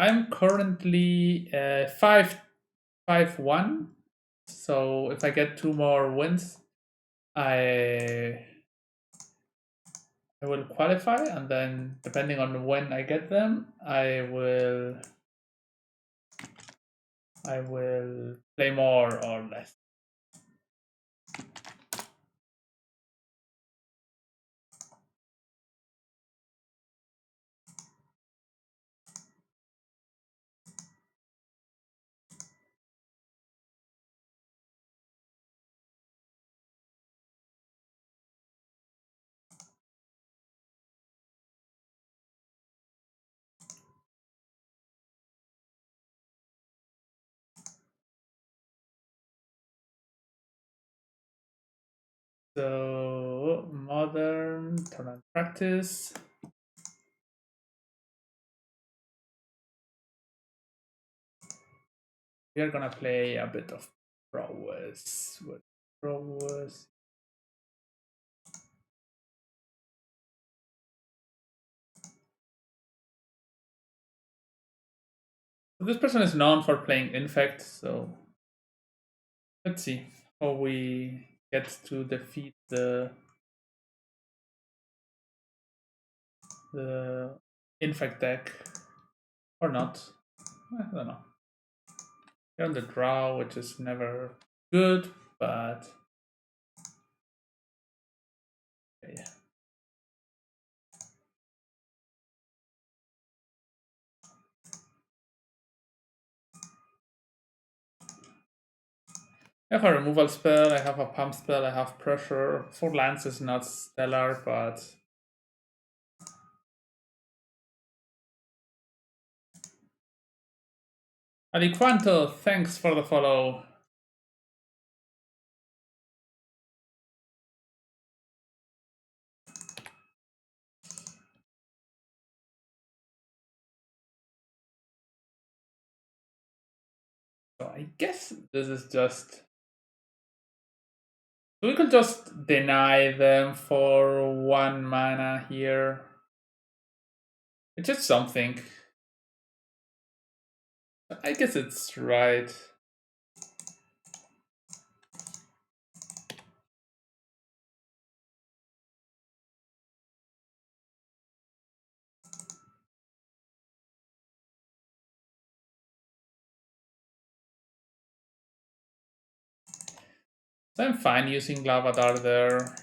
I'm currently 5-1. So if I get 2 more wins, I I will qualify, and then depending on when I get them, I will play more or less. So modern tournament practice. We are gonna play a bit of prowess. Prowess. So this person is known for playing Infect, so let's see how we get to defeat the Infect deck or not. I don't know. You're on the draw, which is never good, but yeah. I have a removal spell, I have a pump spell, I have pressure. 4 lands is not stellar, but Aliquanto, thanks for the follow. So I guess this is just. We could just deny them for 1 mana here. It's just something. I guess it's right. So I'm fine using Lavadar there.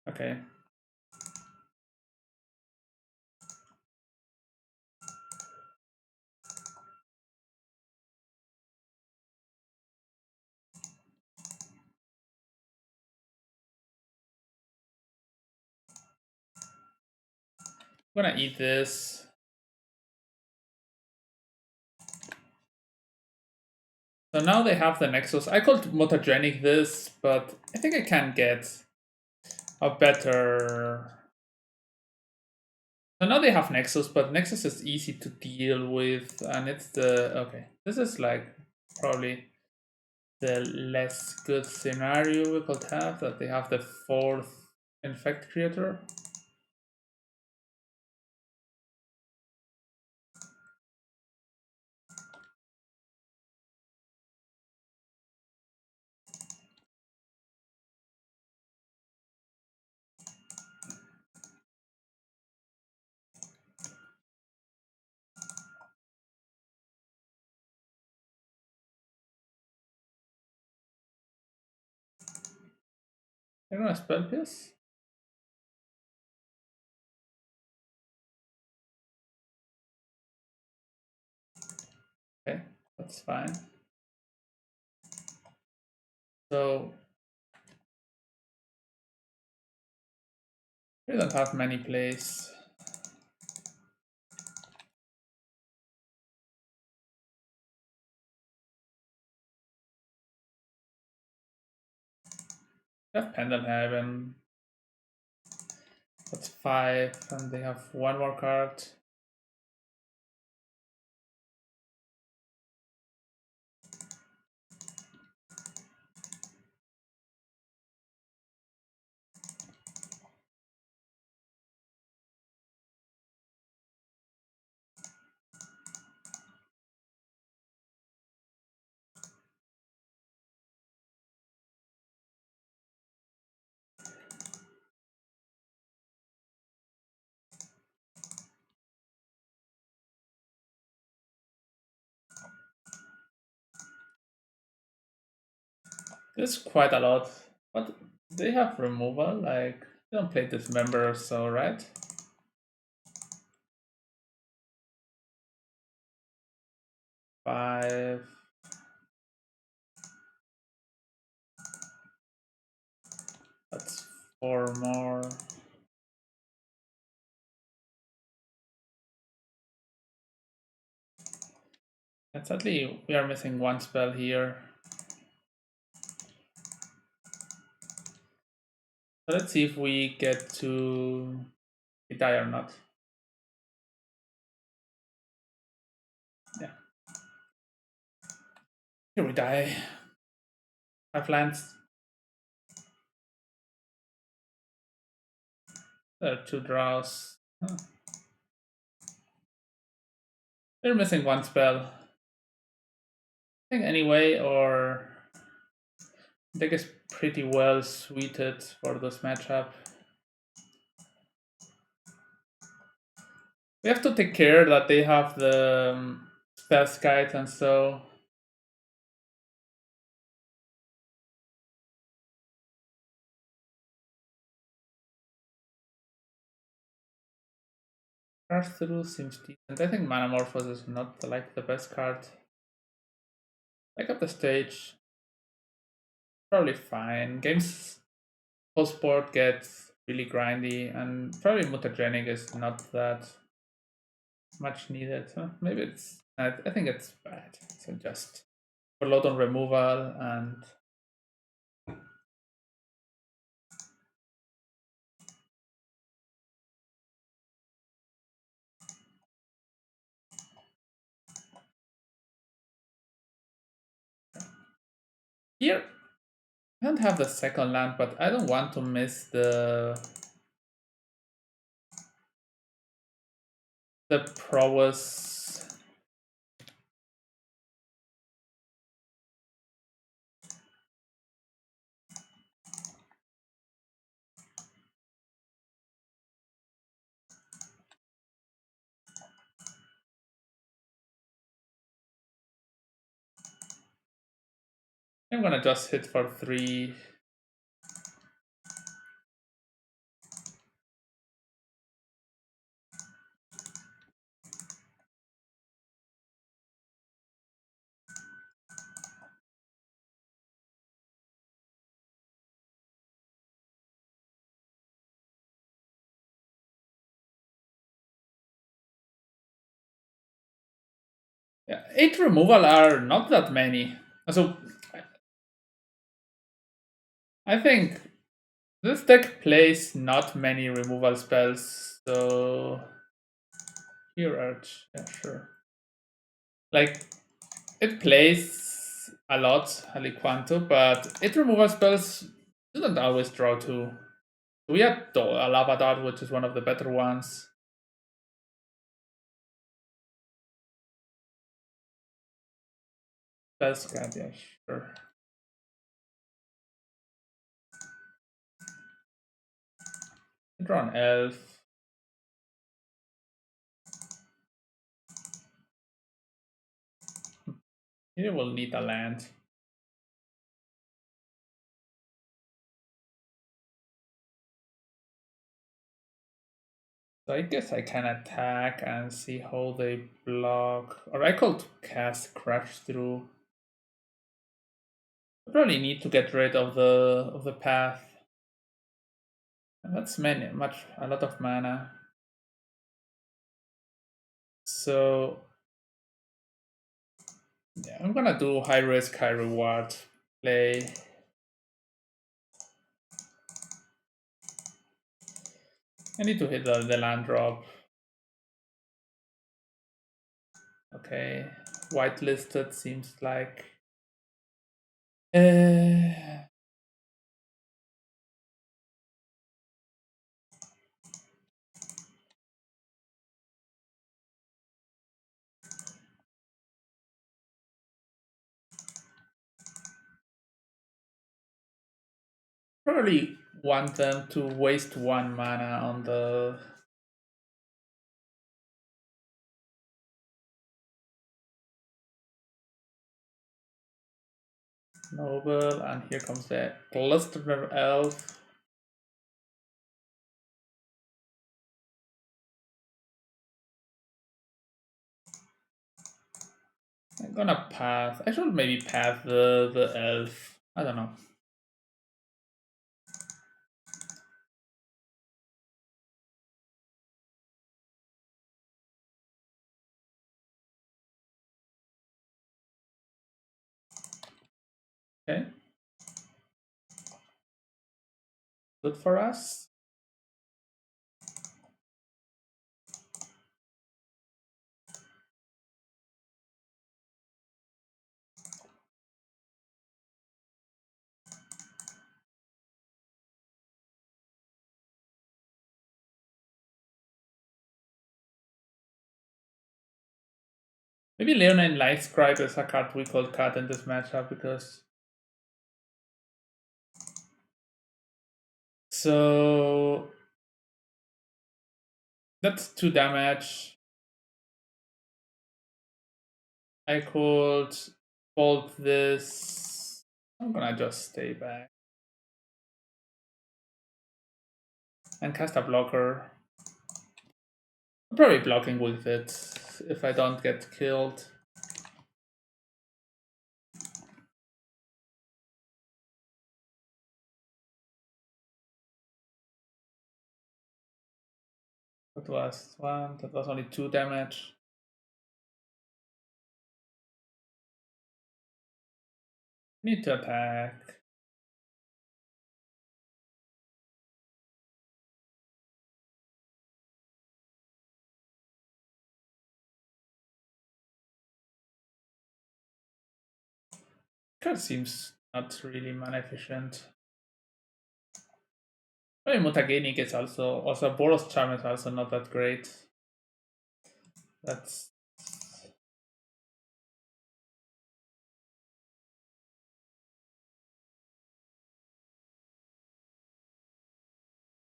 Okay. I'm gonna eat this. So now they have the Nexus. I called mutagenic this, but I think I can get a better. So now they have Nexus, but Nexus is easy to deal with, and it's the okay. This is like probably the less good scenario we could have, that they have the 4th infect creator. They're gonna spell this. Okay, that's fine. So we don't have many plays. They have Pendelhaven. That's 5, and they have 1 more card. There's quite a lot, but they have removal. Like they don't play Dismember or so, right? Five. That's four more. And sadly, we are missing one spell here. So let's see if we get to die or not. Yeah. Here we die. 5 lands. There are 2 draws. Huh. They're missing one spell. I think anyway, or deck is pretty well suited for this matchup. We have to take care that they have the Stealth Guide, and so Crash Through seems decent. I think Manamorphose is not like the best card. Back up the stage. Probably fine. Games post-board gets really grindy, and probably Mutagenic is not that much needed. So maybe it's. I think it's bad. So just load on removal and. Here, I don't have the second land, but I don't want to miss the prowess. I'm gonna just hit for 3. Yeah, 8 removal are not that many. So I think this deck plays not many removal spells, so here Arch, yeah, sure. Like it plays a lot, Aliquanto, but 8 removal spells doesn't always draw 2. We had a Lava Dart, which is one of the better ones. That's good, yeah, sure. Draw an Elf. Here we'll need a land. So I guess I can attack and see how they block. Or I could cast Crash Through. I probably need to get rid of the path. And that's a lot of mana. So yeah, I'm gonna do high risk, high reward play. I need to hit the land drop. Okay, whitelisted seems like. Probably want them to waste 1 mana on the. Noble, and here comes the Cluster Elf. I'm gonna path. I should maybe path the elf. I don't know. Okay. Good for us. Maybe Leonine Light Scribe is a card we could cut in this matchup because. So that's 2 damage. I could bolt this. I'm gonna just stay back and cast a blocker. I'm probably blocking with it if I don't get killed. That was 1, that was only 2 damage. Need to attack. Card seems not really mana efficient. Maybe Mutagenic is also Boros Charm is also not that great. That's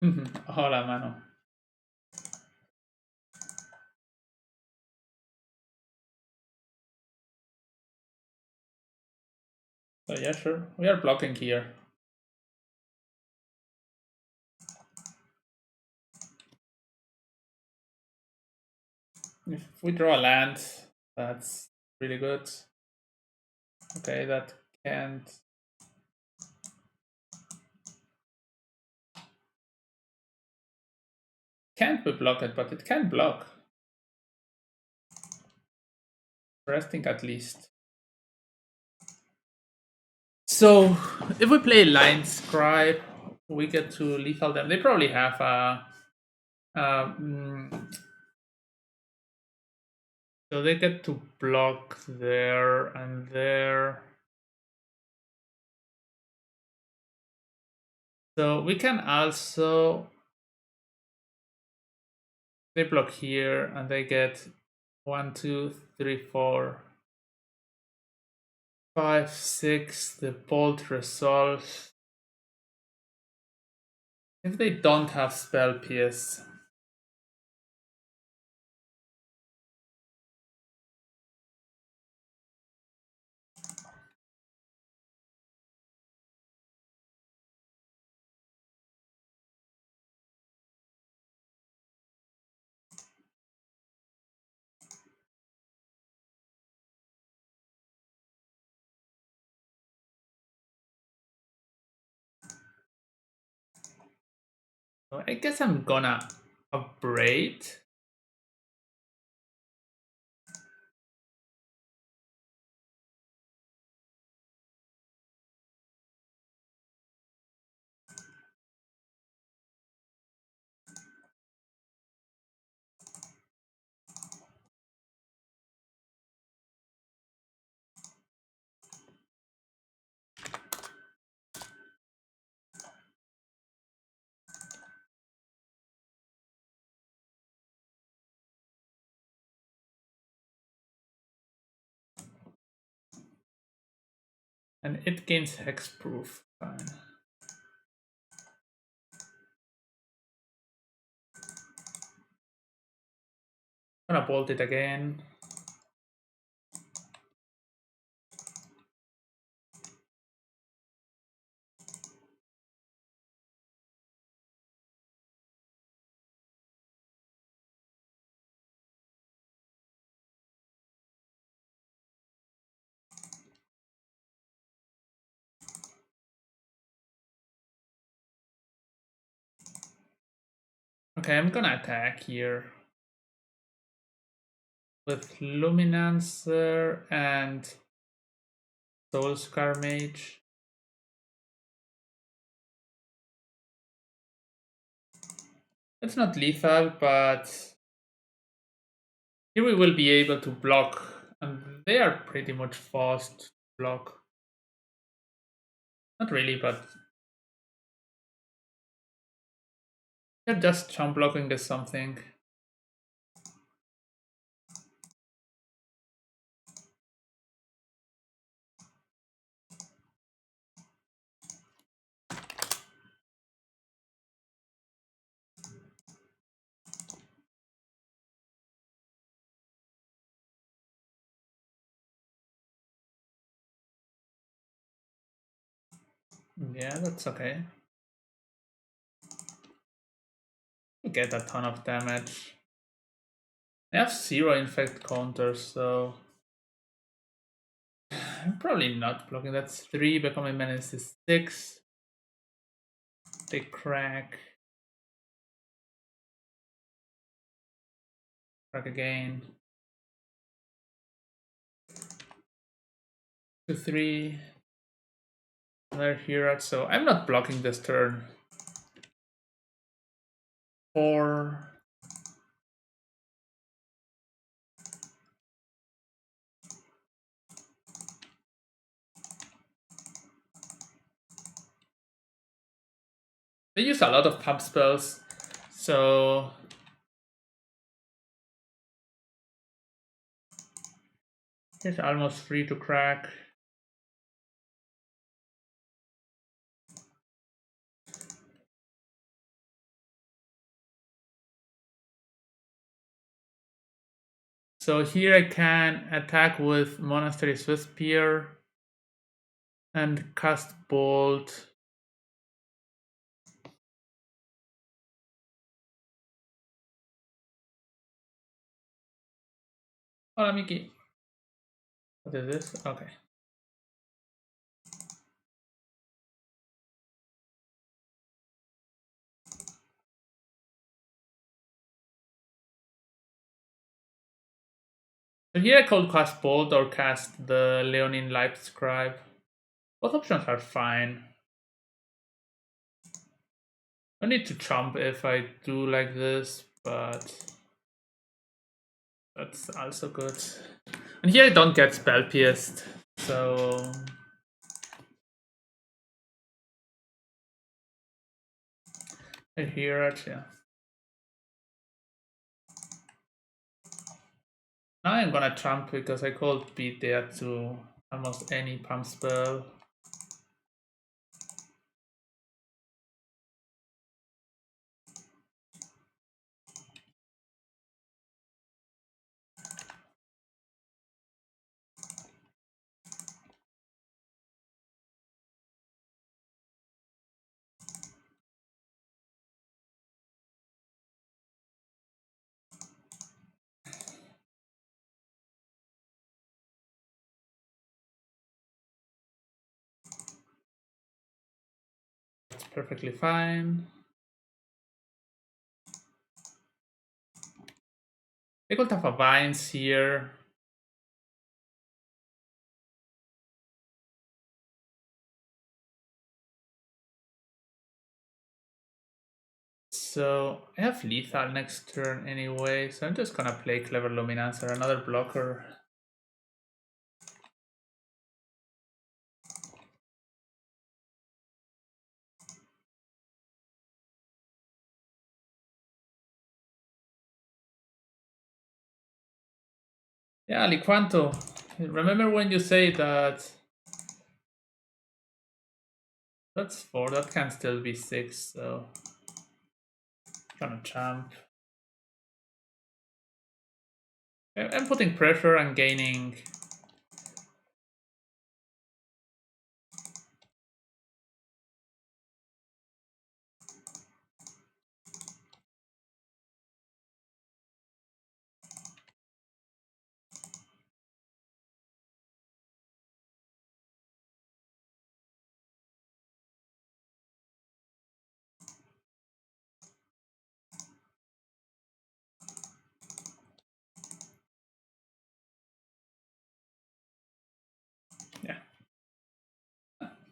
hola mano. So yeah, sure. We are blocking here. If we draw a land, that's really good. Okay, that can't be blocked, but it can block. Resting at least. So if we play Line Scribe, we get to lethal them. They probably have so they get to block there and there. So we can also, they block here and they get 1, 2, 3, 4, 5, 6. The bolt resolves. If they don't have spell pierce, so I guess I'm gonna upgrade. And it gains hexproof. Fine. I'm gonna bolt it again. Okay, I'm gonna attack here with Luminancer and Soulscar Mage. It's not lethal, but here we will be able to block, and they are pretty much fast to block. Not really, but they're just jump blocking is something. Yeah, that's okay. You get a ton of damage. I have 0 infect counters, so I'm probably not blocking. That's 3, becoming menace is 6. They crack. Crack again. 2, 3. Another hero, so I'm not blocking this turn. 4. They use a lot of pump spells, so it's almost free to crack. So here I can attack with Monastery Swiss Spear and cast Bolt. Oh, Miki. What is this? Okay. So here I could cast Bolt or cast the Leonine Light Scribe. Both options are fine. I need to jump if I do like this, but that's also good. And here I don't get Spell Pierced, so I hear it, yeah. Now I'm gonna jump because I could beat there to almost any pump spell. It's perfectly fine. I could have a Vines here. So I have lethal next turn anyway, so I'm just gonna play Clever Luminancer, another blocker. Yeah, Liquanto. Remember when you say that that's 4, that can still be 6, so gonna jump. I'm putting pressure and gaining.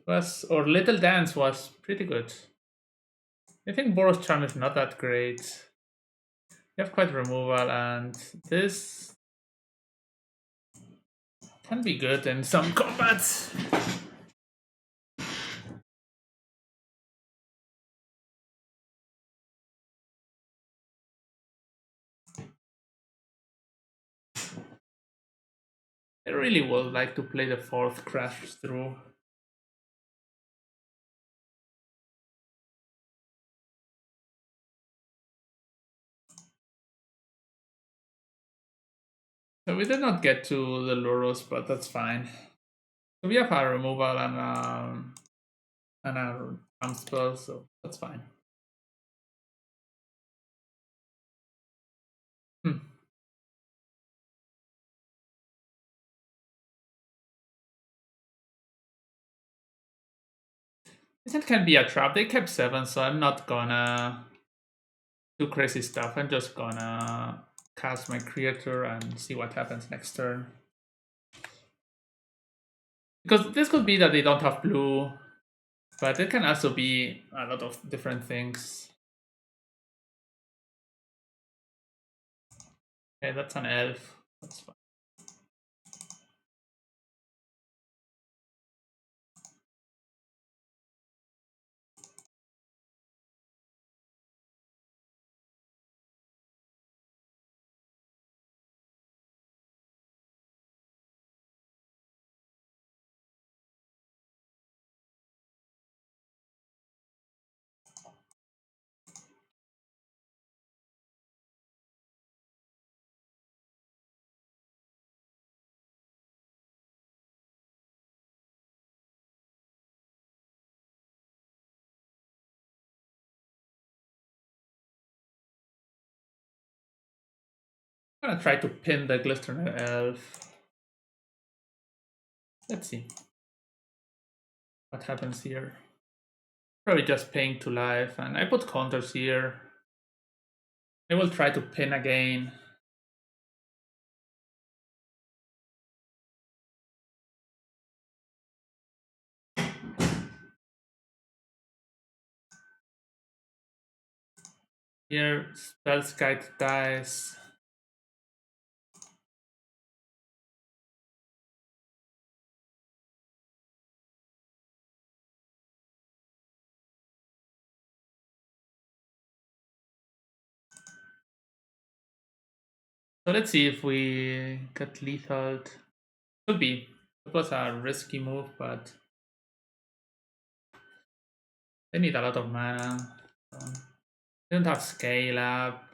was, or Little Dance was pretty good. I think Boros Charm is not that great. You have quite removal, and this can be good in some combats. I really would like to play the fourth Crash through. So we did not get to the Luros, but that's fine. So we have our removal and our arm spell, so that's fine. Hmm. It can be a trap. They kept 7, so I'm not gonna do crazy stuff. I'm just gonna cast my creator and see what happens next turn. Because this could be that they don't have blue, but it can also be a lot of different things. Okay, that's an elf. That's fine. I'm gonna try to pin the Glistener elf. Let's see what happens here. Probably just paying to life, and I put counters here. I will try to pin again. Here, Spellskite dies. So let's see if we get lethal. Could be. It was a risky move, but they need a lot of mana. They don't have scale up.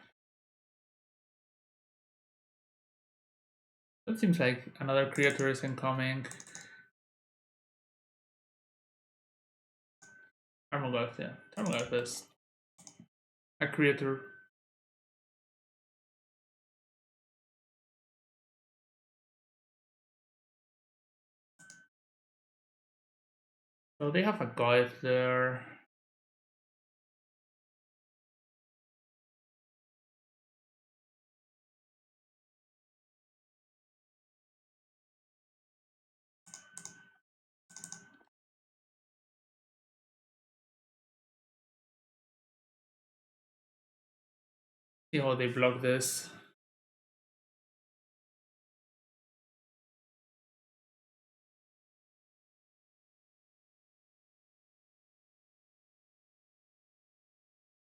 It seems like another creature is incoming. Tarmogoyf, yeah. Tarmogoyf is a creature. So they have a Goyf there. See how they block this.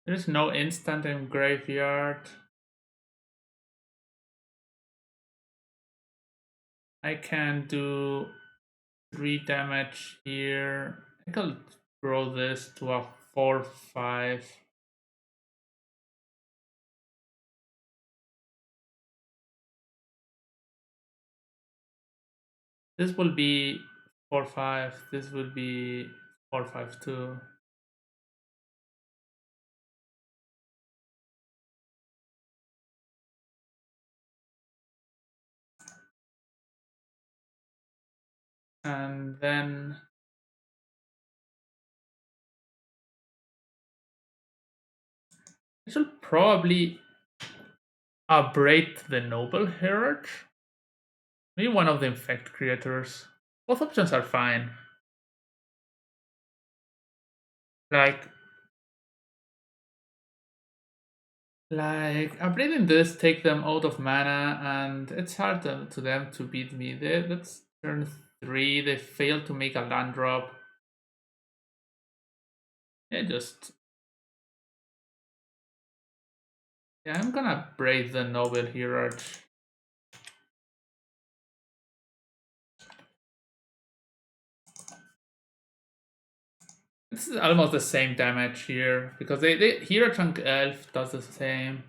There's no instant in graveyard. I can do 3 damage here. I could grow this to a 4/5. This will be 4/5. This will be 4/5 too. And then I should probably upgrade the Noble Heritage. Maybe one of the Infect creators. Both options are fine. Like upgrading this take them out of mana, and it's hard to them to beat me. That's turn 3. They failed to make a land drop. They just yeah. I'm gonna braid the Noble Hierarch. It's almost the same damage here because they Hierarch Elf does the same.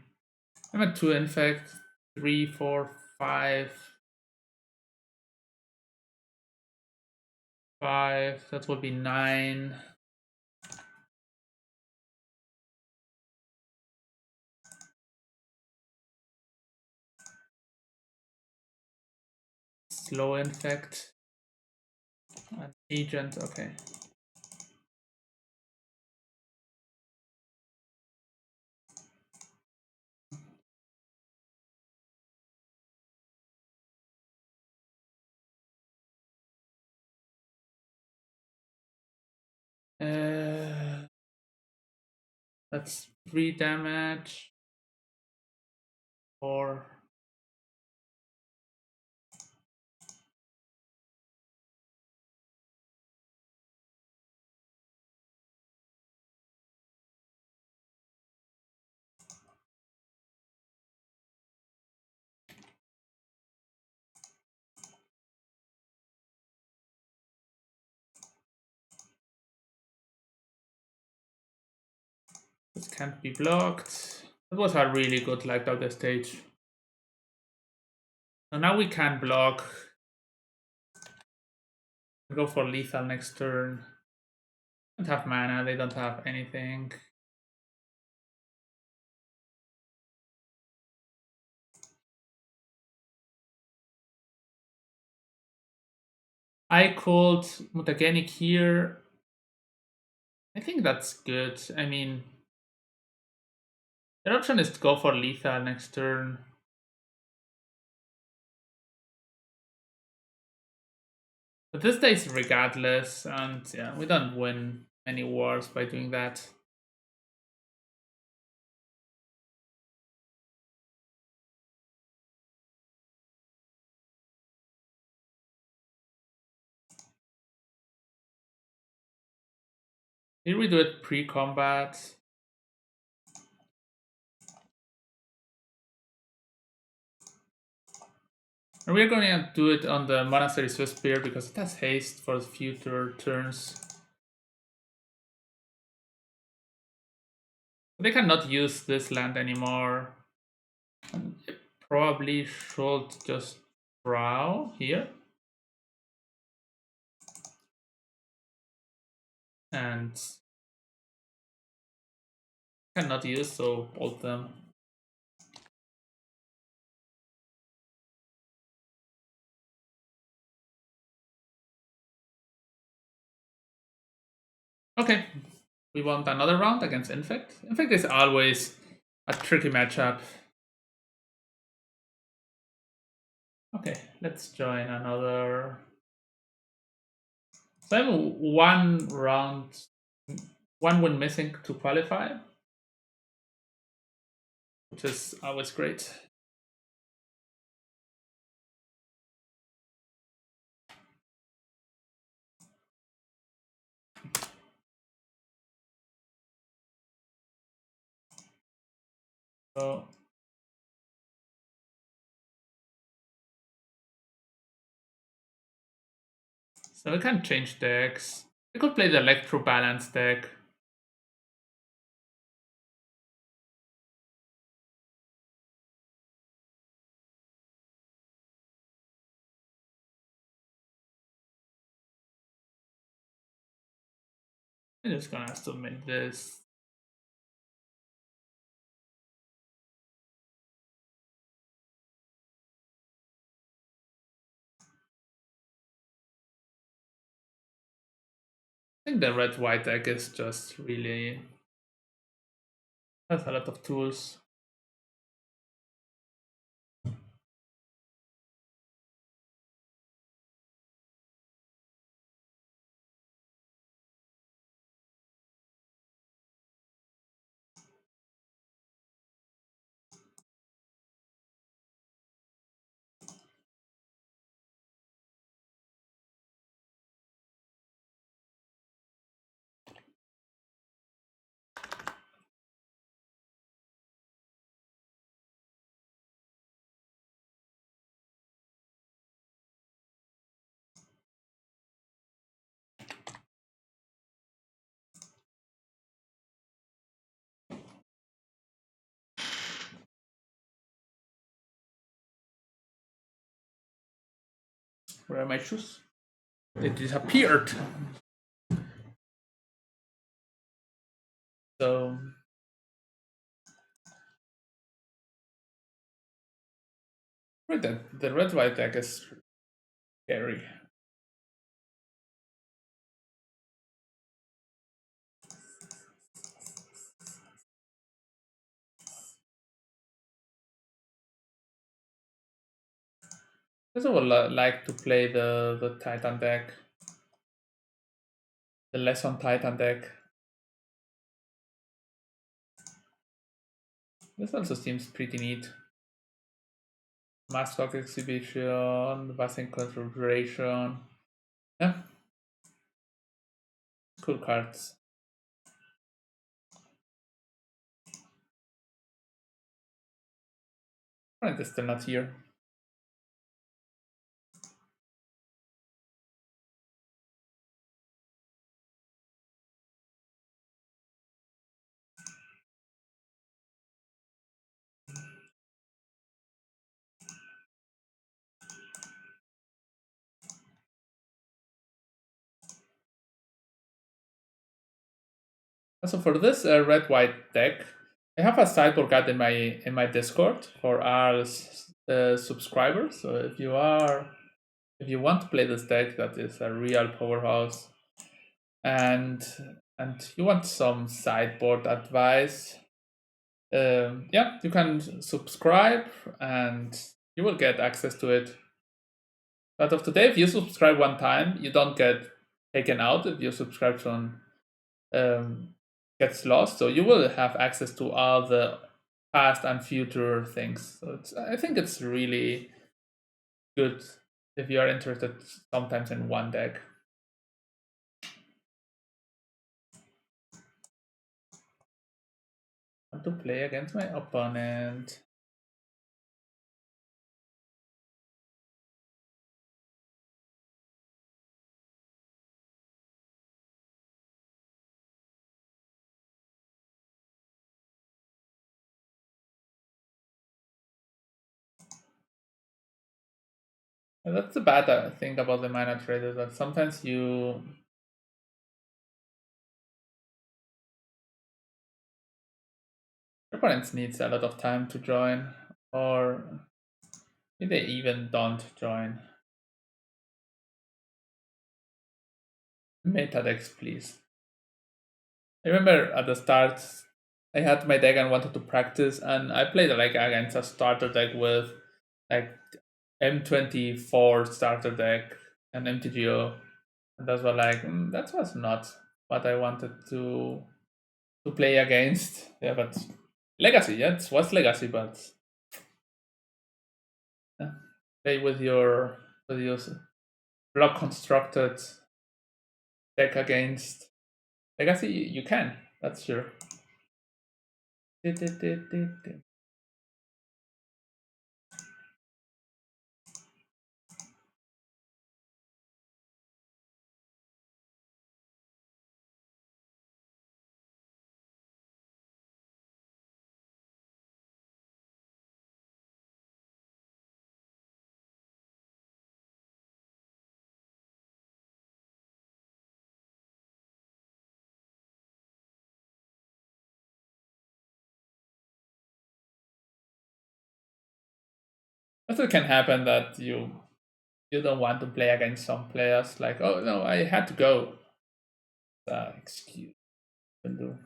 I'm at 2 infect, 3, 4, 5. 5, that would be 9. Slow infect. And agent, okay. That's 3 damage. 4. This can't be blocked. That was a really good light out the stage. So now we can block. Go for lethal next turn. Don't have mana, they don't have anything. I called Mutagenic here. I think that's good. I mean, the option is to go for lethal next turn. But this dies regardless, and yeah, we don't win any wars by doing that. Here we do it pre-combat. And we're going to do it on the Monastery Swiss Spear because it has haste for future turns. They cannot use this land anymore. And it probably should just draw here. And cannot use, so bolt them. Okay, we want another round against Infect. Infect is always a tricky matchup. Okay, let's join another. So I'm 1 round, 1 win missing to qualify, which is always great. So we can change decks. We could play the Electro Balance deck. I'm just gonna submit this. I think the red-white deck is just really has a lot of tools. Where are my shoes? They disappeared. So the red white deck is scary. I also would like to play the Titan deck, the Lesson Titan deck. This also seems pretty neat. Mascot exhibition, Vassing configuration. Yeah, cool cards. Friend is still not here. So for this red white deck, I have a sideboard guide in my Discord for our subscribers. So if you want to play this deck, that is a real powerhouse, and you want some sideboard advice, yeah, you can subscribe and you will get access to it. But of today, if you subscribe one time, you don't get taken out if your subscription gets lost. So you will have access to all the past and future things. So I think it's really good if you are interested sometimes in one deck. I want to play against my opponent. And that's the bad thing about the Manatraders, that sometimes your opponents needs a lot of time to join, or maybe they even don't join. Meta decks, please. I remember at the start, I had my deck and wanted to practice, and I played like against a starter deck with like M24 starter deck and MTGO, and those were like that was not what I wanted to play against. Yeah, but Legacy, yeah, it was Legacy, but yeah, play with your block constructed deck against Legacy. You can, that's sure. Also, can happen that you don't want to play against some players. Like, oh no, I had to go. Excuse can do.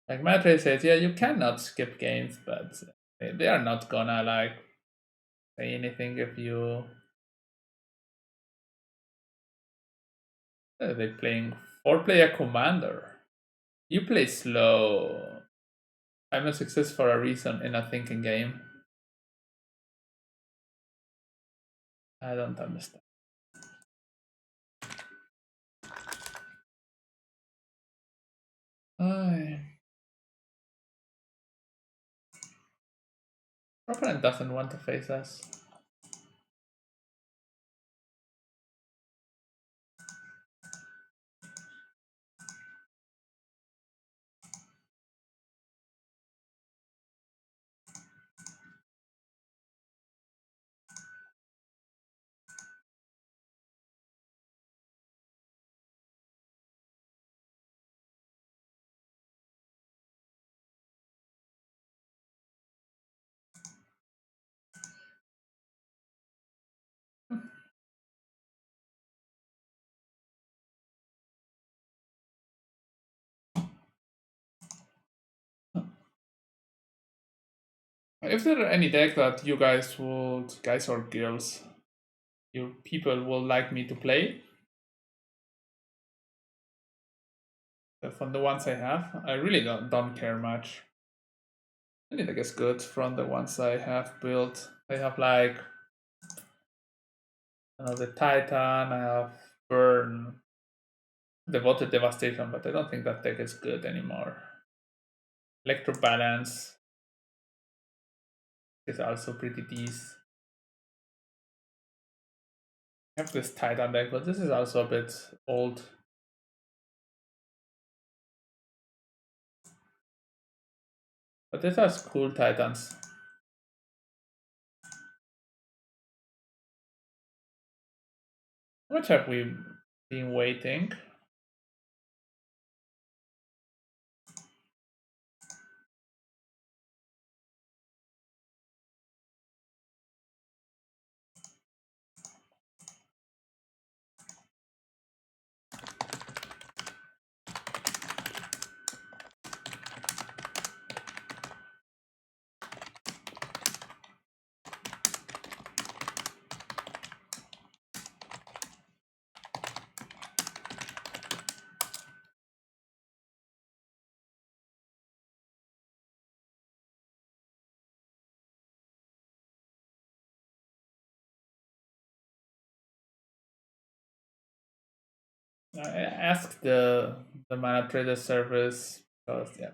Like Matre says, yeah, you cannot skip games, but they are not gonna like say anything if you. They playing 4-player commander. You play slow. I'm a success for a reason in a thinking game. I don't understand. Our opponent doesn't want to face us. If there are any deck that you guys or girls, you people would like me to play, from the ones I have, I really don't care much. Any deck is good from the ones I have built. I have like the Titan, I have Burn, Devoted Devastation, but I don't think that deck is good anymore. Electro Balance is also pretty decent. I have this Titan deck, but this is also a bit old. But this has cool Titans. How much have we been waiting? I asked the Manatraders service because yeah,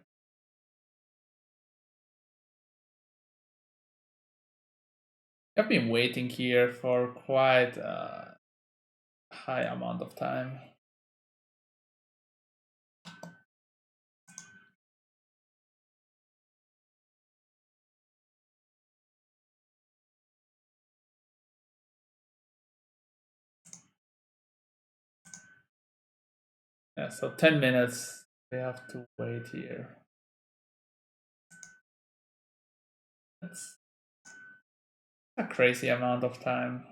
I've been waiting here for quite a high amount of time. Yeah, so 10 minutes we have to wait here. That's a crazy amount of time.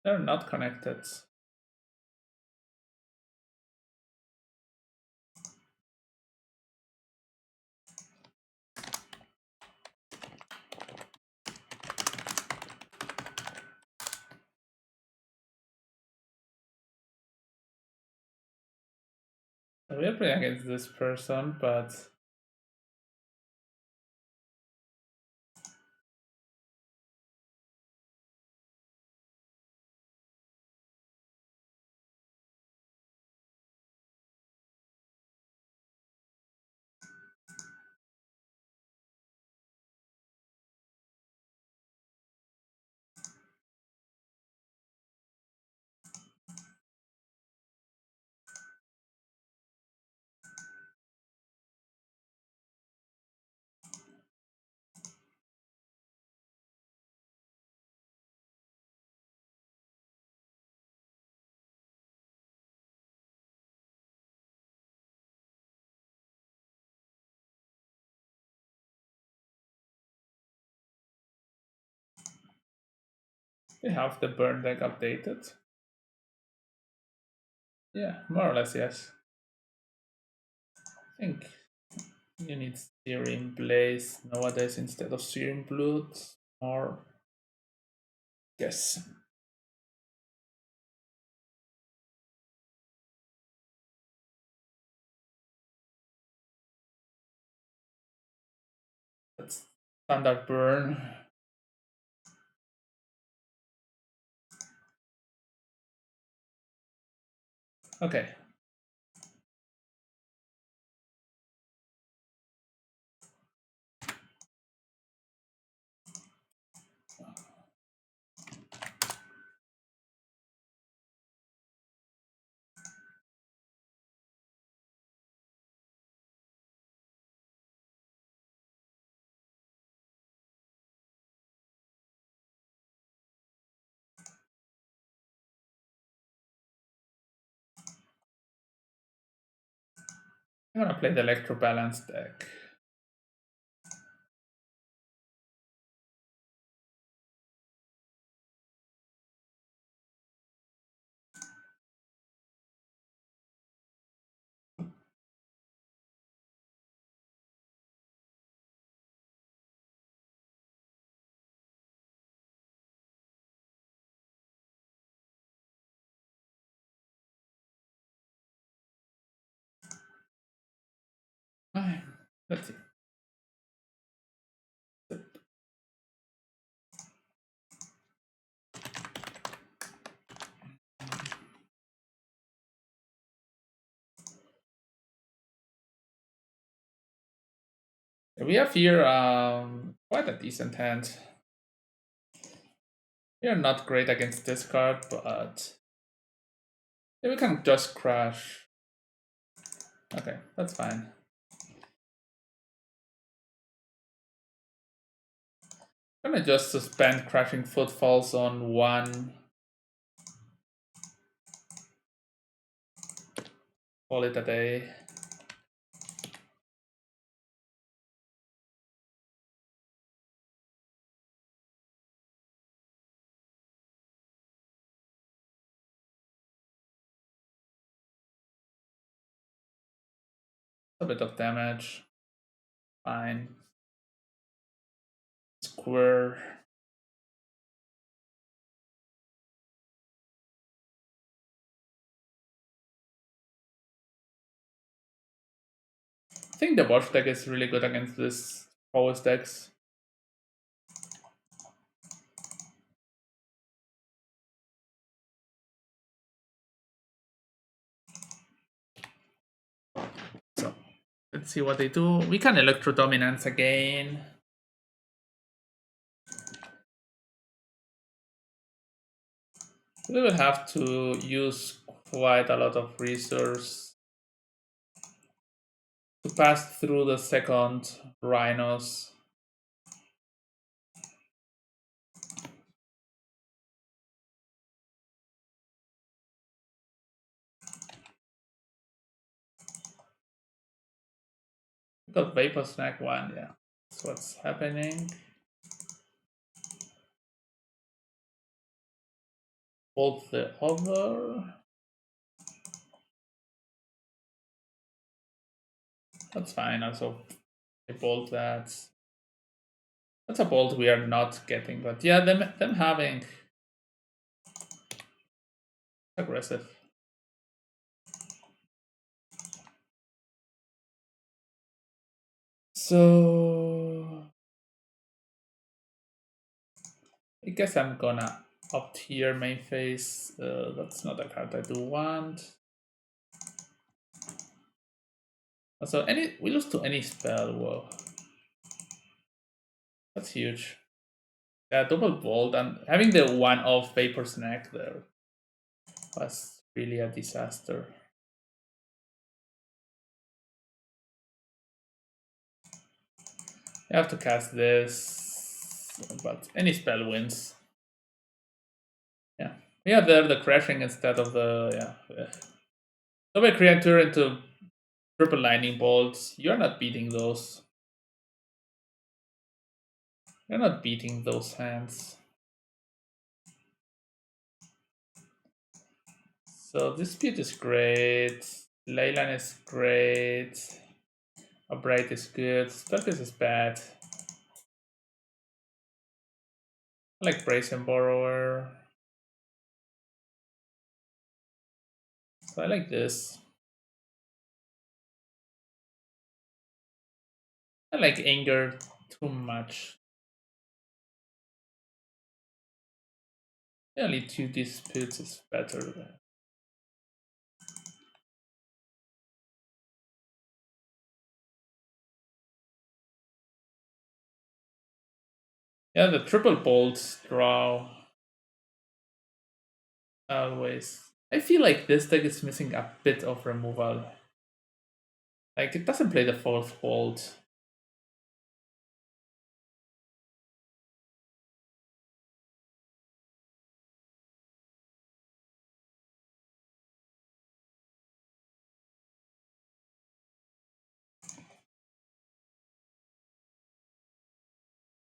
They're not connected. So we're playing against this person, but we have the burn deck updated. Yeah, more or less, yes. I think you need Searing Blaze nowadays instead of Searing Blood. Or yes. That's standard burn. Okay. I'm gonna play the Electro Balance deck. Let's see. We have here quite a decent hand. We are not great against this card, but yeah, we can just crash. Okay, that's fine. I'm gonna just suspend Crashing Footfalls on one. Call it a day. A bit of damage. Fine. Square. I think the Watch deck is really good against this Forest decks. So let's see what they do. We can Electro Dominance again. We will have to use quite a lot of resource to pass through the second Rhinos. We got Vapor Snack 1, yeah. That's what's happening. Bolt the other. That's fine, also I bolt that. That's a bolt we are not getting, but yeah, them having aggressive. So I guess I'm gonna opt here main phase. That's not a card I do want. So we lose to any spell. Whoa, that's huge. Yeah, double bolt and having the one off Vapor Snack there was really a disaster. You have to cast this, but any spell wins. Yeah, we have there the crashing instead of the yeah. Double creature into triple lightning bolts. You're not beating those. You're not beating those hands. So Dispute is great. Leyland is great. Upright is good. Spellcase is bad. I like Brazen Borrower. So I like this. I like Anger too much. Only 2 disputes is better. Yeah, the triple bolts draw. Always. I feel like this deck is missing a bit of removal. Like, it doesn't play the fourth bolt.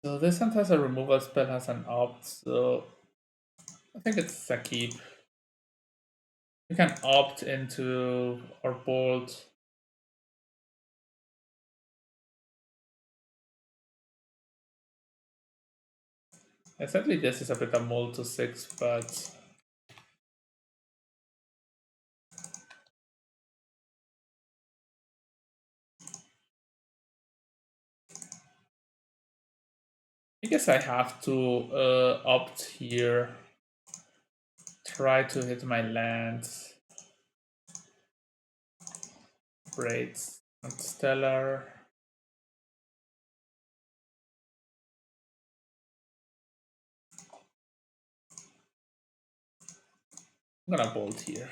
So this hand has a removal spell, has an opt, so I think it's a keep. You can opt into or bolt. Sadly, this is a bit of mold to 6, but I guess I have to opt here. Try to hit my lands. Braids, not stellar. I'm gonna bolt here.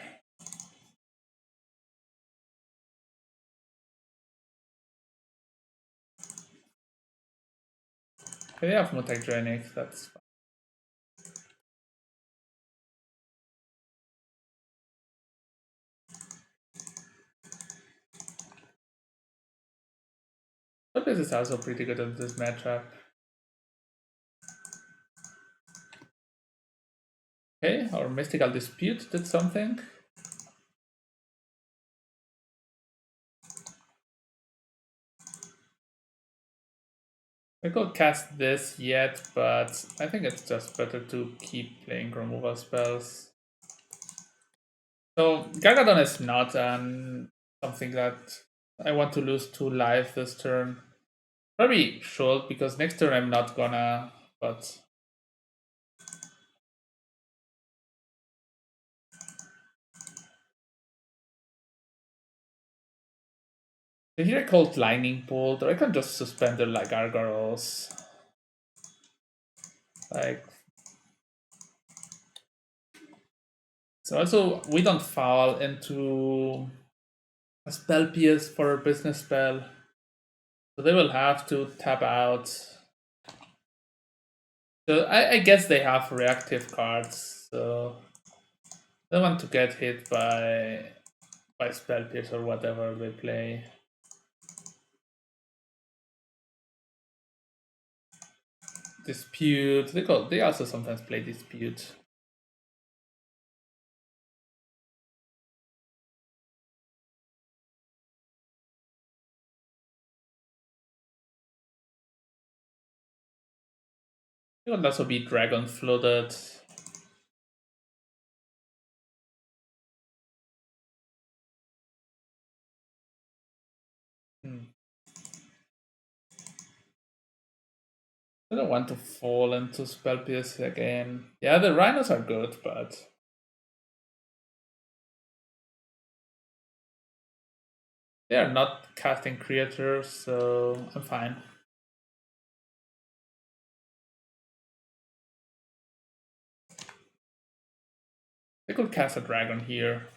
Okay, they have mutagenic, that's fine. But this is also pretty good at this matchup. Okay, our Mystical Dispute did something. I could cast this yet, but I think it's just better to keep playing removal spells. So Gargadon is not something that I want to lose 2 life this turn. Probably should, because next turn I'm not gonna, but so here I called Lightning Bolt, or I can just suspend it like Gargoyles. Like, so also we don't fall into a spell pierce for a business spell. So they will have to tap out. So I guess they have reactive cards, so they want to get hit by spell pierce or whatever they play. Dispute. They also sometimes play dispute. It will also be dragon flooded. I don't want to fall into spell pierce again. Yeah, the rhinos are good, but they are not casting creatures, so I'm fine. They could cast a dragon here.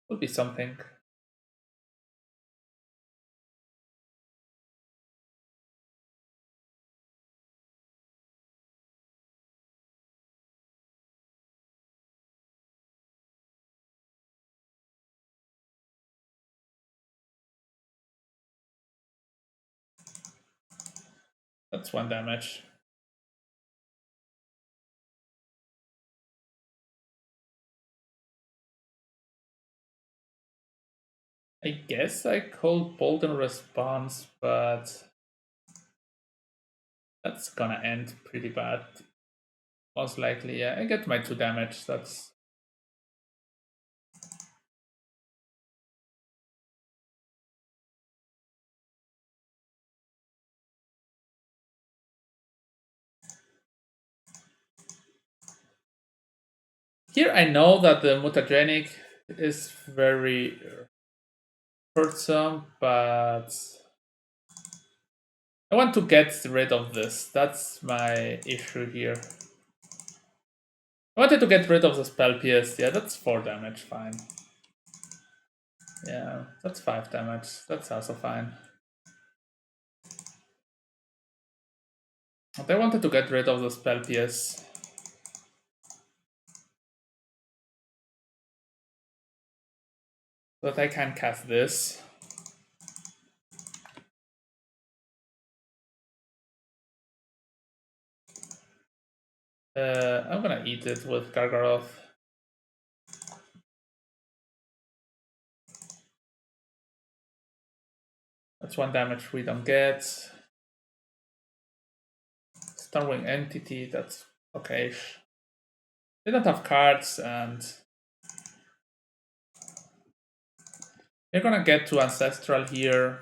Would be something. That's 1 damage. I guess I called Bolt in response, but that's gonna end pretty bad. Most likely, yeah. I get my 2 damage. That's here. I know that the mutagenic is very hurtsome, but I want to get rid of this. That's my issue here. I wanted to get rid of the spell pierce. Yeah, that's 4 damage. Fine. Yeah, that's 5 damage. That's also fine. But I wanted to get rid of the spell pierce. So that I can cast this. I'm gonna eat it with Gargaroth. That's 1 damage we don't get. Starwing Entity, that's okay. They don't have cards, and they're gonna get to Ancestral here.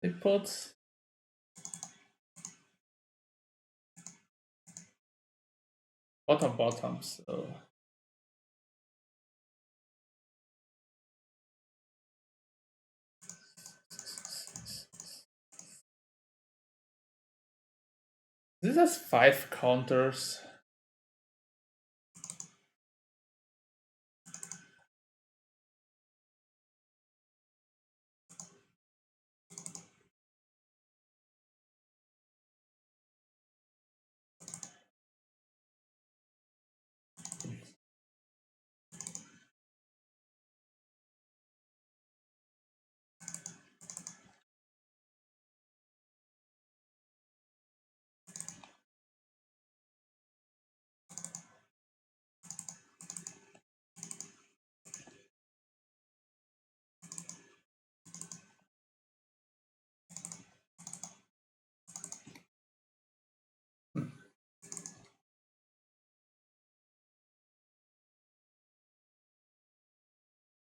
They put bottom, so this has 5 counters.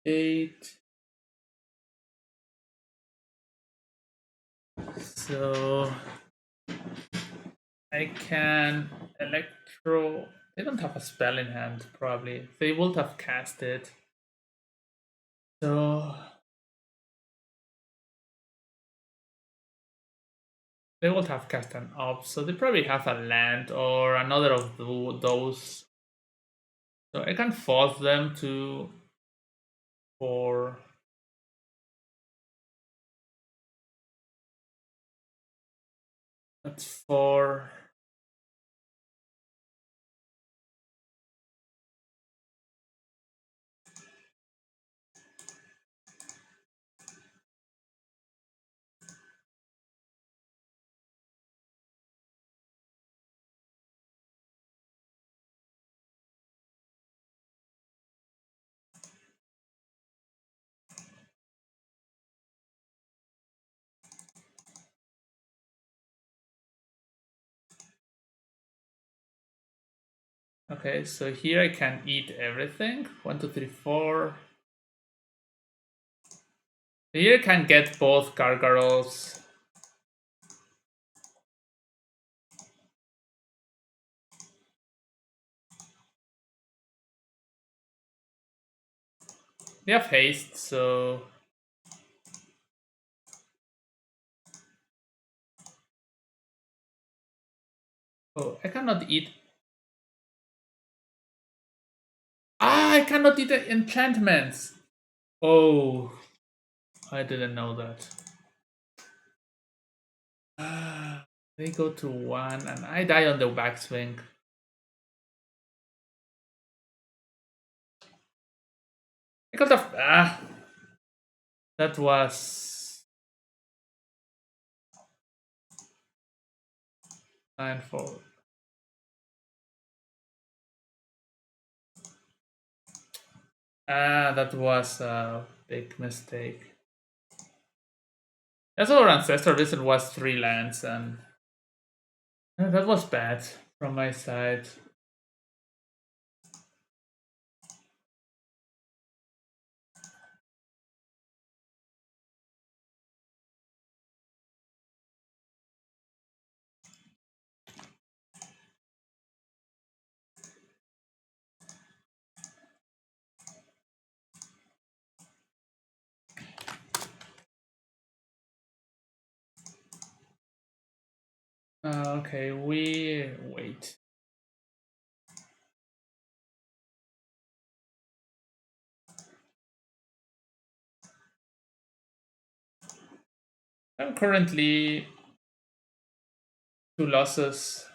Eight. So I can Electro. They don't have a spell in hand, probably. They would have cast it. So they would have cast an up. So they probably have a land or another of those. So I can force them to for that's 4. Okay, so here I can eat everything. 1, 2, 3, 4. Here I can get both Gargaroles. They have haste, so oh, I cannot eat. Ah, I cannot eat the enchantments. Oh, I didn't know that. Ah, they go to 1, and I die on the backswing. I could have. That was 9-4. That was a big mistake. That's our ancestor vision was 3 lands, and that was bad from my side. Okay, we wait. I'm currently 2 losses.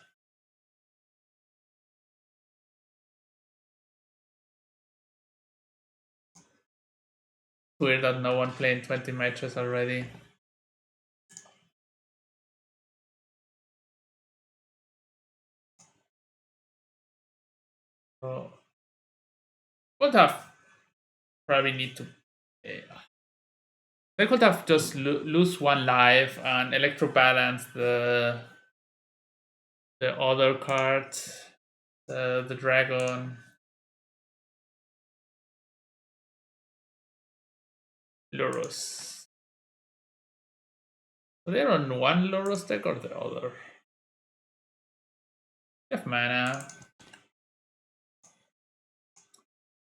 Weird that no one playing 20 matches already. So would have probably need to. They could have just lose one life and electro balance the other card, the dragon. Lurus. So they're on one Lurus deck or the other? They have mana.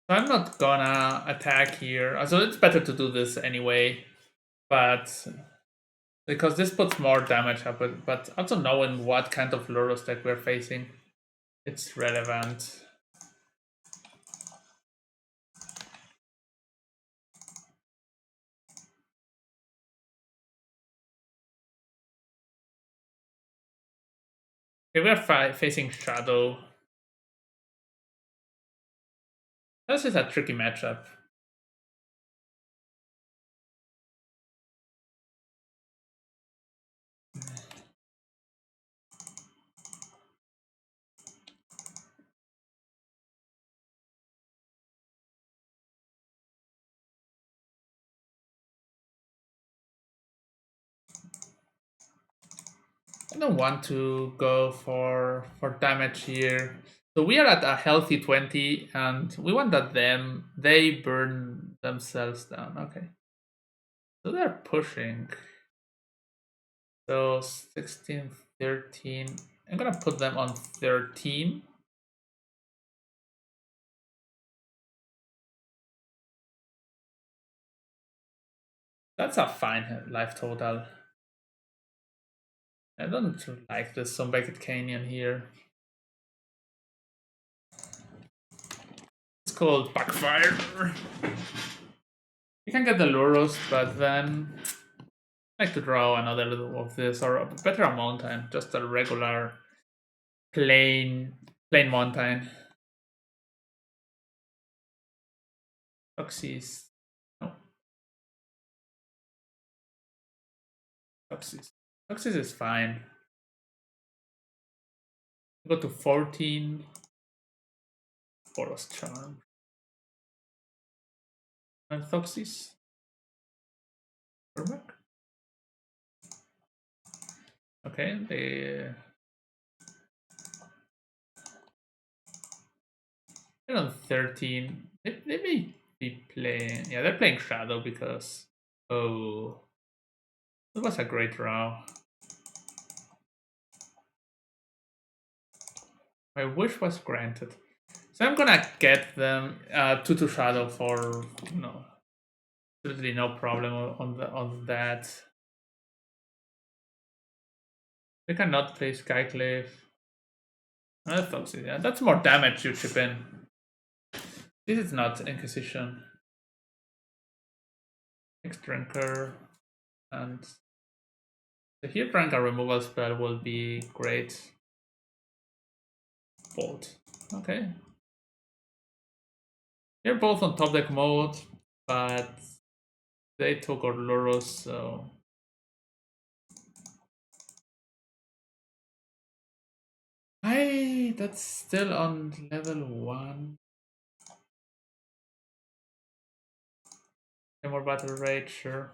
So I'm not gonna attack here. So it's better to do this anyway. But because this puts more damage up, but also knowing what kind of Lurus deck we're facing, it's relevant. Okay, we're facing Shadow. This is a tricky matchup. I don't want to go for damage here. So we are at a healthy 20, and we want that they burn themselves down. Okay. So they're pushing. So 16, 13. I'm gonna put them on 13. That's a fine life total. I don't like this Sunbaked Canyon here. It's called Backfire. You can get the Luros, but then I like to draw another little of this, or better a mountain, just a regular plain mountain. Toxis. No. Toxis. Toxis is fine. Go to 14. Boros Charm. And Toxis. Perfect. Okay, they're on 13. They may be playing. Yeah, they're playing Shadow because. Oh. It was a great draw. My wish was granted. So I'm gonna get them 2 Shadow for absolutely no problem on that. They cannot play Skyclave. I thought so, yeah. That's more damage you chip in. This is not Inquisition. Next Drinker. And the Heal Drinker removal spell will be great. Bolt. Okay. They're both on top deck mode, but they took Orluros, so. That's still on level 1. More battle rate, sure.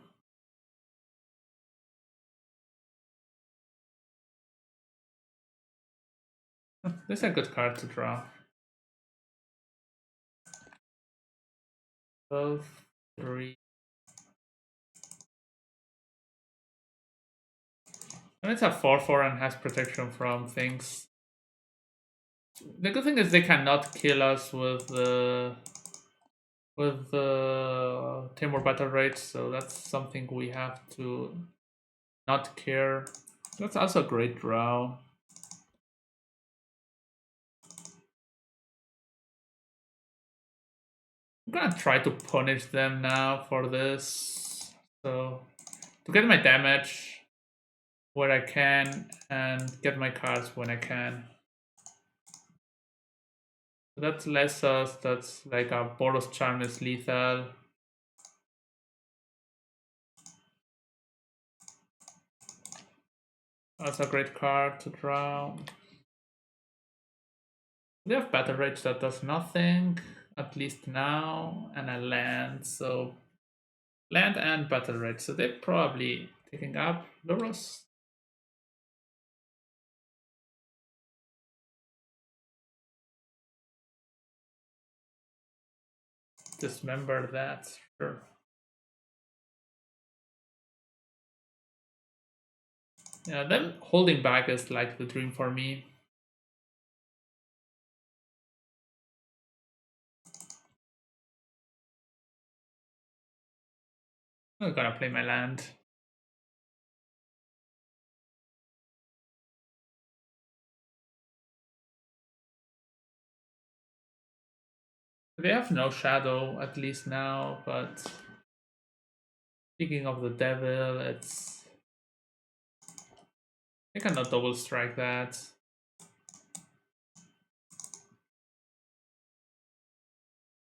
This is a good card to draw. 12, 3. And it's a 4/4 and has protection from things. The good thing is they cannot kill us with the Timor battle rate, so that's something we have to not care. That's also a great draw. I'm gonna try to punish them now for this. So to get my damage where I can and get my cards when I can. So that's less us, that's like a Boros Charm is lethal. That's a great card to draw. They have Battle Rage that does nothing, at least now, and a land, so land and Battle Rage, so they're probably taking up Lurus. Dismember that, sure. Yeah, them holding back is like the dream for me. I'm gonna play my land. They have no shadow, at least now, but speaking of the devil, it's... I cannot double strike that.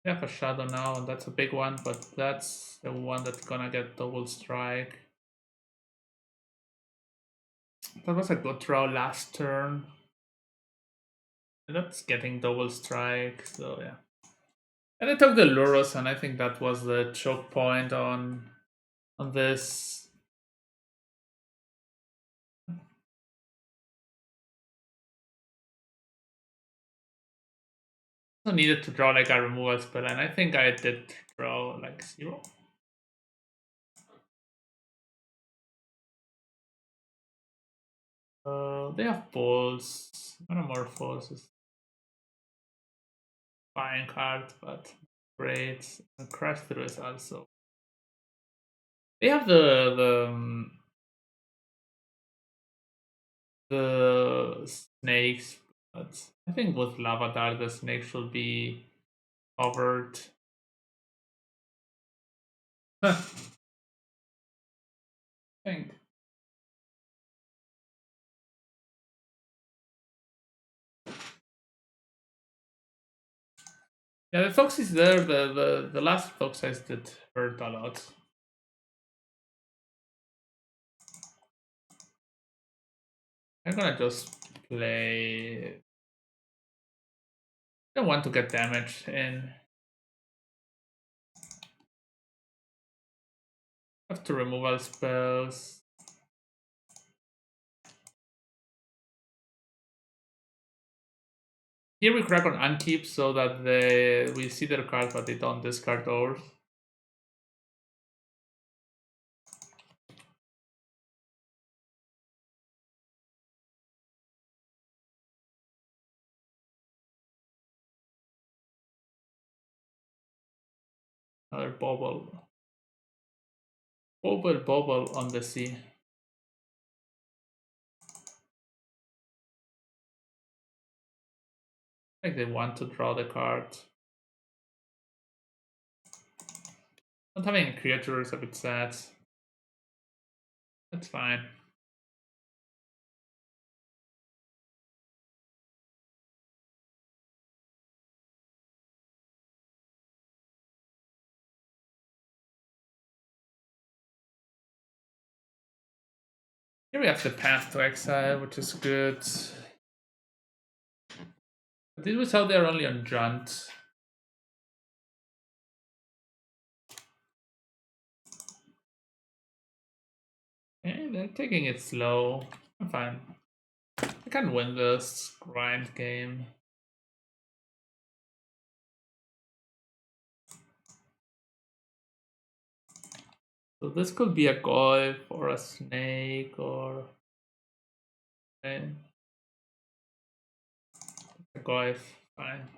They have a shadow now, and that's a big one, but that's the one that's gonna get double strike. That was a good draw last turn. And that's getting double strike, so yeah. And I took the Lurus, and I think that was the choke point on this. I needed to draw like a removal spell, and I think I did draw like 0. They have balls. Metamorphose is fine card, but great. And Crash Through is also. They have the snakes, but I think with Lavadar the snake should be covered. I think. Yeah, the fox is there. The last fox size did hurt a lot. I'm gonna just play. I don't want to get damage in. Have to removal spells. Here we crack on Unkeep so that we see their card but they don't discard ours. Another bubble. Bubble on the sea. I think they want to draw the card. Not having a creature is a bit sad. That's fine. Here we have the Path to Exile, which is good. Did we tell they're only on Junt? Okay, they're taking it slow. I'm fine. I can win this grind game. So this could be a Goyf or a Snake or... Okay. A Goyf, fine.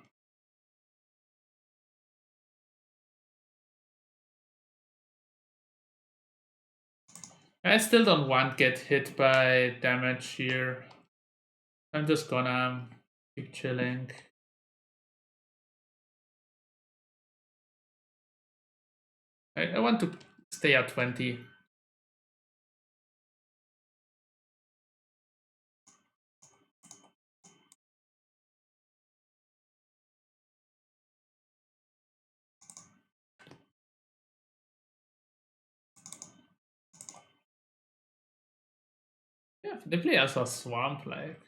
I still don't want get hit by damage here. I'm just gonna keep chilling. I want to stay at 20. Yeah, Yeah, they play also a swamp like.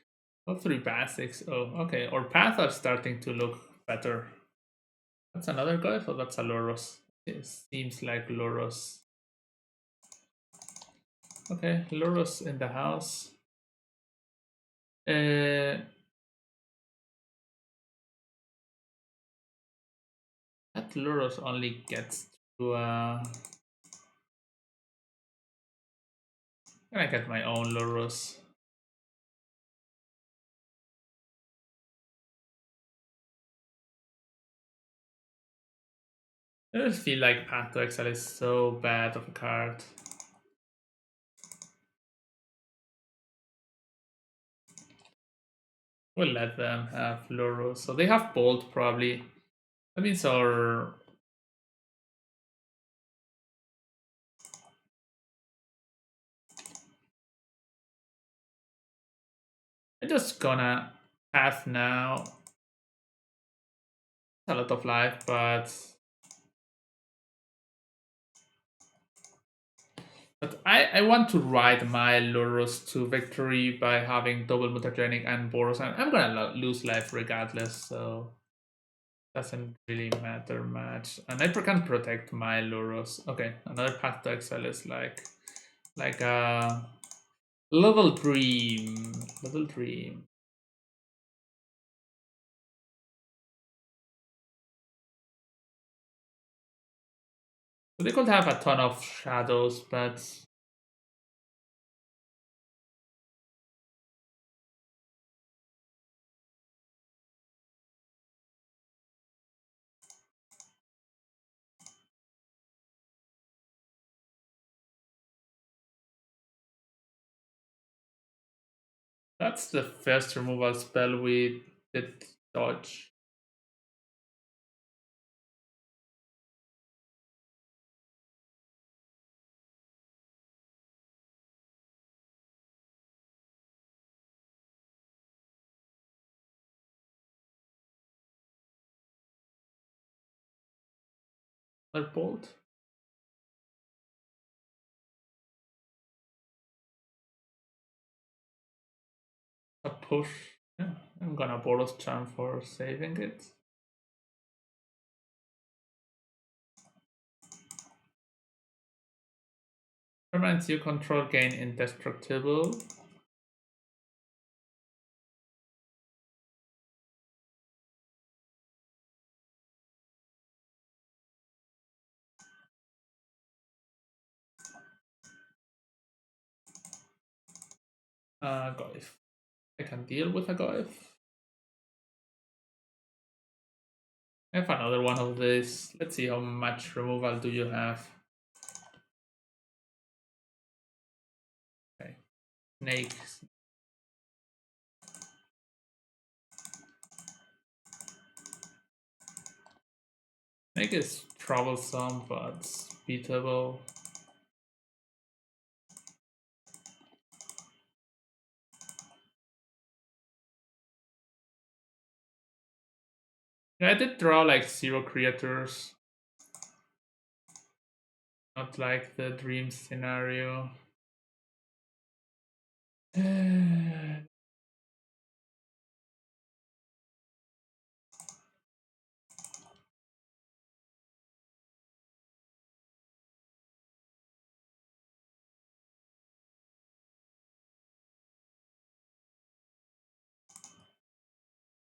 All three basics. Oh, okay. Our paths are starting to look better. That's another guy, so that's a Loros. It seems like Loros. Okay, Loros in the house. That Loros only gets to can I get my own Loros? I just feel like Path to Exile is so bad of a card. We'll let them have Loros. So they have Bolt probably. That means our I'm just gonna have now a lot of life, but I want to ride my Loros to victory by having double mutagenic and Boros, and I'm gonna lose life regardless, so doesn't really matter much. And I can protect my Loros. Okay, another path to exile is like a level dream. Level dream. So they could have a ton of shadows, but that's the first removal spell we did dodge. Another bolt. A push. Yeah, I'm gonna Boros Charm for saving it. Permanents you control gain indestructible. Goif. I can deal with a Goif. I have another one of this. Let's see how much removal do you have. Okay. Snake. Snake is troublesome but beatable. Yeah, I did draw like 0 creatures. Not like the dream scenario.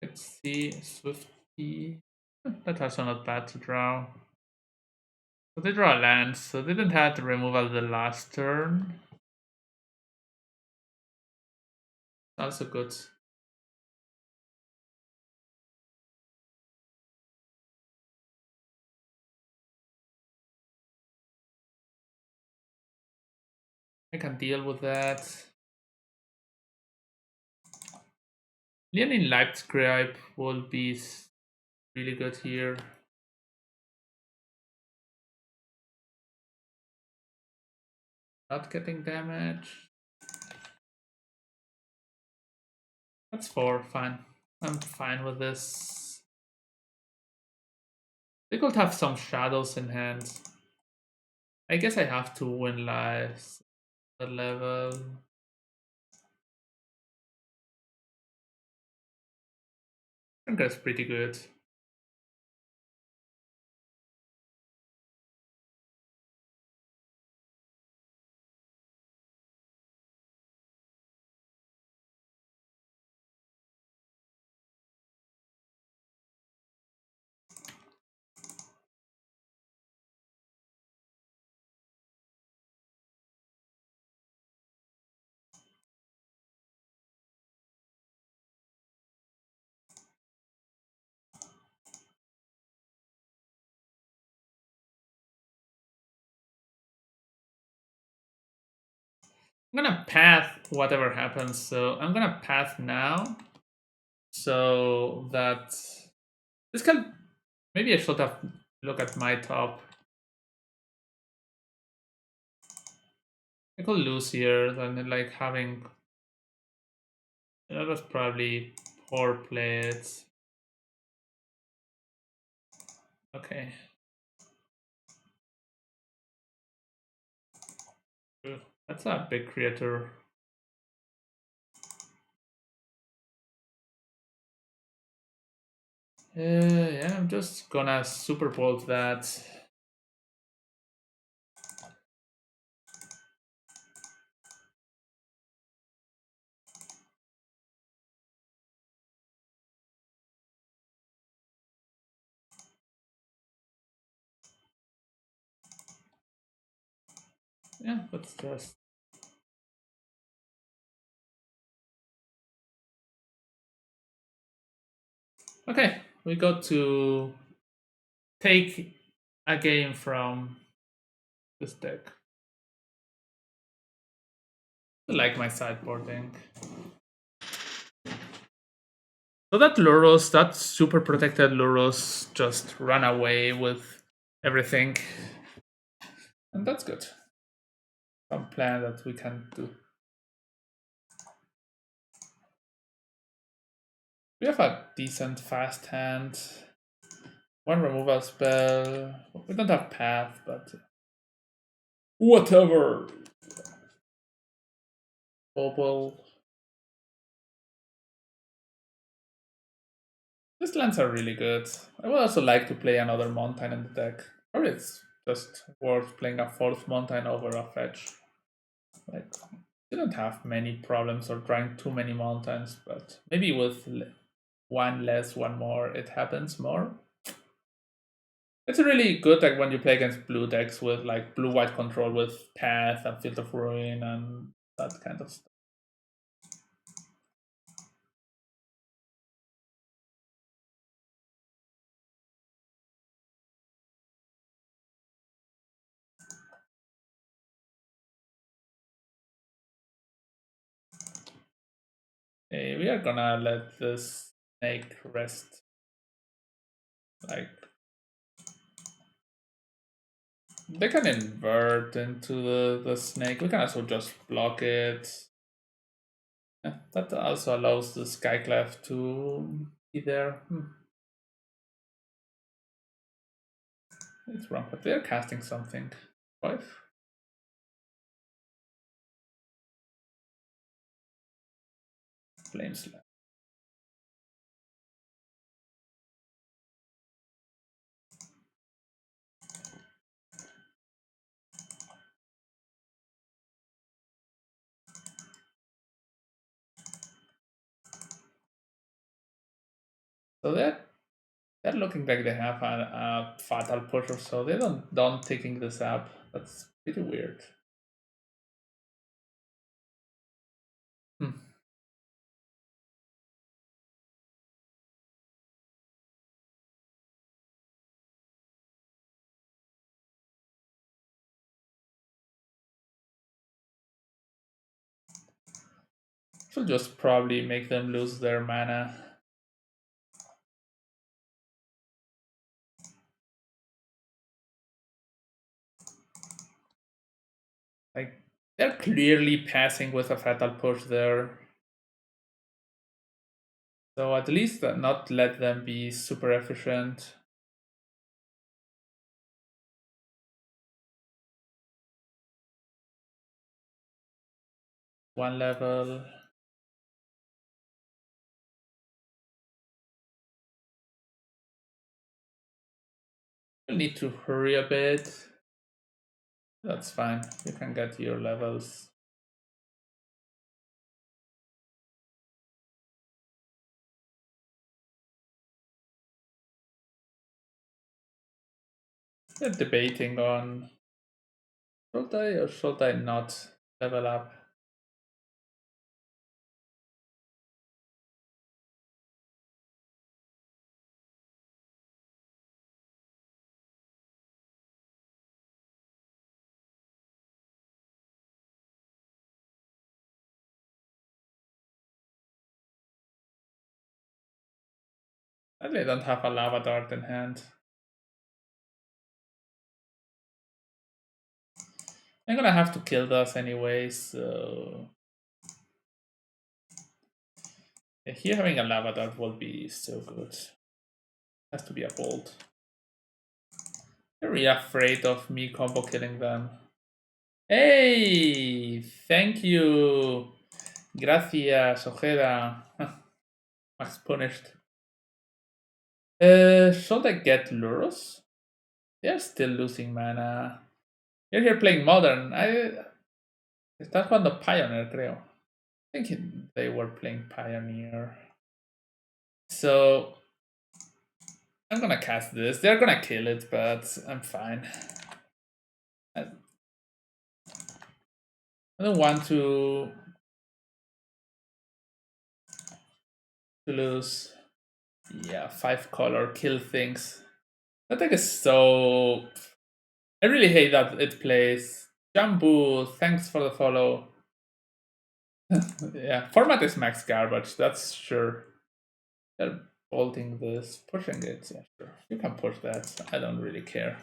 Let's see, Swifty. That also not bad to draw. So they draw lands, so they didn't have to removal the last turn. Also good. I can deal with that. Leonin Light Scribe will be really good here. Not getting damage. That's 4, fine. I'm fine with this. They could have some shadows in hand. I guess I have to win lives at level. think that's pretty good. I'm gonna path whatever happens, so I'm gonna path now so that this can maybe I should have look at my top. I could lose here, then like having that was probably poor play. It's okay. Ugh, that's a big creator. Yeah, I'm just gonna super bolt that. Yeah, let's just okay. We got to take a game from this deck. I like my sideboarding. So that Luros, that super protected Luros, just ran away with everything. And that's good. Some plan that we can do. We have a decent fast hand. One removal spell. We don't have path, but whatever. Bubble. These lands are really good. I would also like to play another mountain in the deck. Or it's just worth playing a fourth mountain over a fetch. Like, didn't have many problems or drawing too many mountains, but maybe with one less, one more, it happens more. It's a really good deck when you play against blue decks with like blue-white control with Path and Field of Ruin and that kind of stuff. Hey, we are gonna let this snake rest. Like, they can invert into the snake. We can also just block it. Yeah, that also allows the Skyclave to be there. It's wrong, but they're casting something. 5? Flame Slap. So they're looking like they have a fatal push or so. They don't taking this up. That's pretty weird. Hmm. Should just probably make them lose their mana. Like they're clearly passing with a fatal push there. So at least not let them be super efficient. One level. You need to hurry a bit. That's fine. You can get your levels. They're debating on should I or should I not level up? I don't have a lava dart in hand. I'm gonna have to kill those anyway, so yeah, here having a lava dart will be so good. Has to be a bolt. They're really afraid of me combo killing them. Hey, thank you. Gracias, Ojeda. Max punished. Should I get Lurus? They're still losing mana. You're here playing modern. Estás jugando Pioneer, creo. I think they were playing Pioneer. So I'm gonna cast this. They're gonna kill it, but I'm fine. I don't want to lose. Yeah, 5 color kill things. That deck is so. I really hate that it plays. Jambu, thanks for the follow. Yeah, format is max garbage, that's sure. They're bolting this, pushing it. Yeah, sure. You can push that. I don't really care.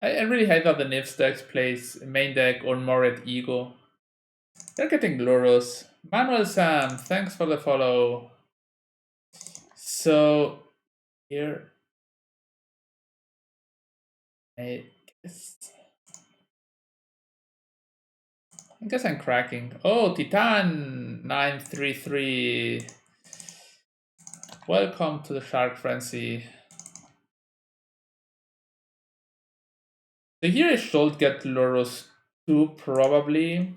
I really hate that the Nifs decks plays main deck or more at Ego. They're getting Glorus. Manuel Sam, thanks for the follow. So here I guess I'm cracking. Oh, Titan 933. Welcome to the Shark Frenzy. So here I should get Lurus 2 probably.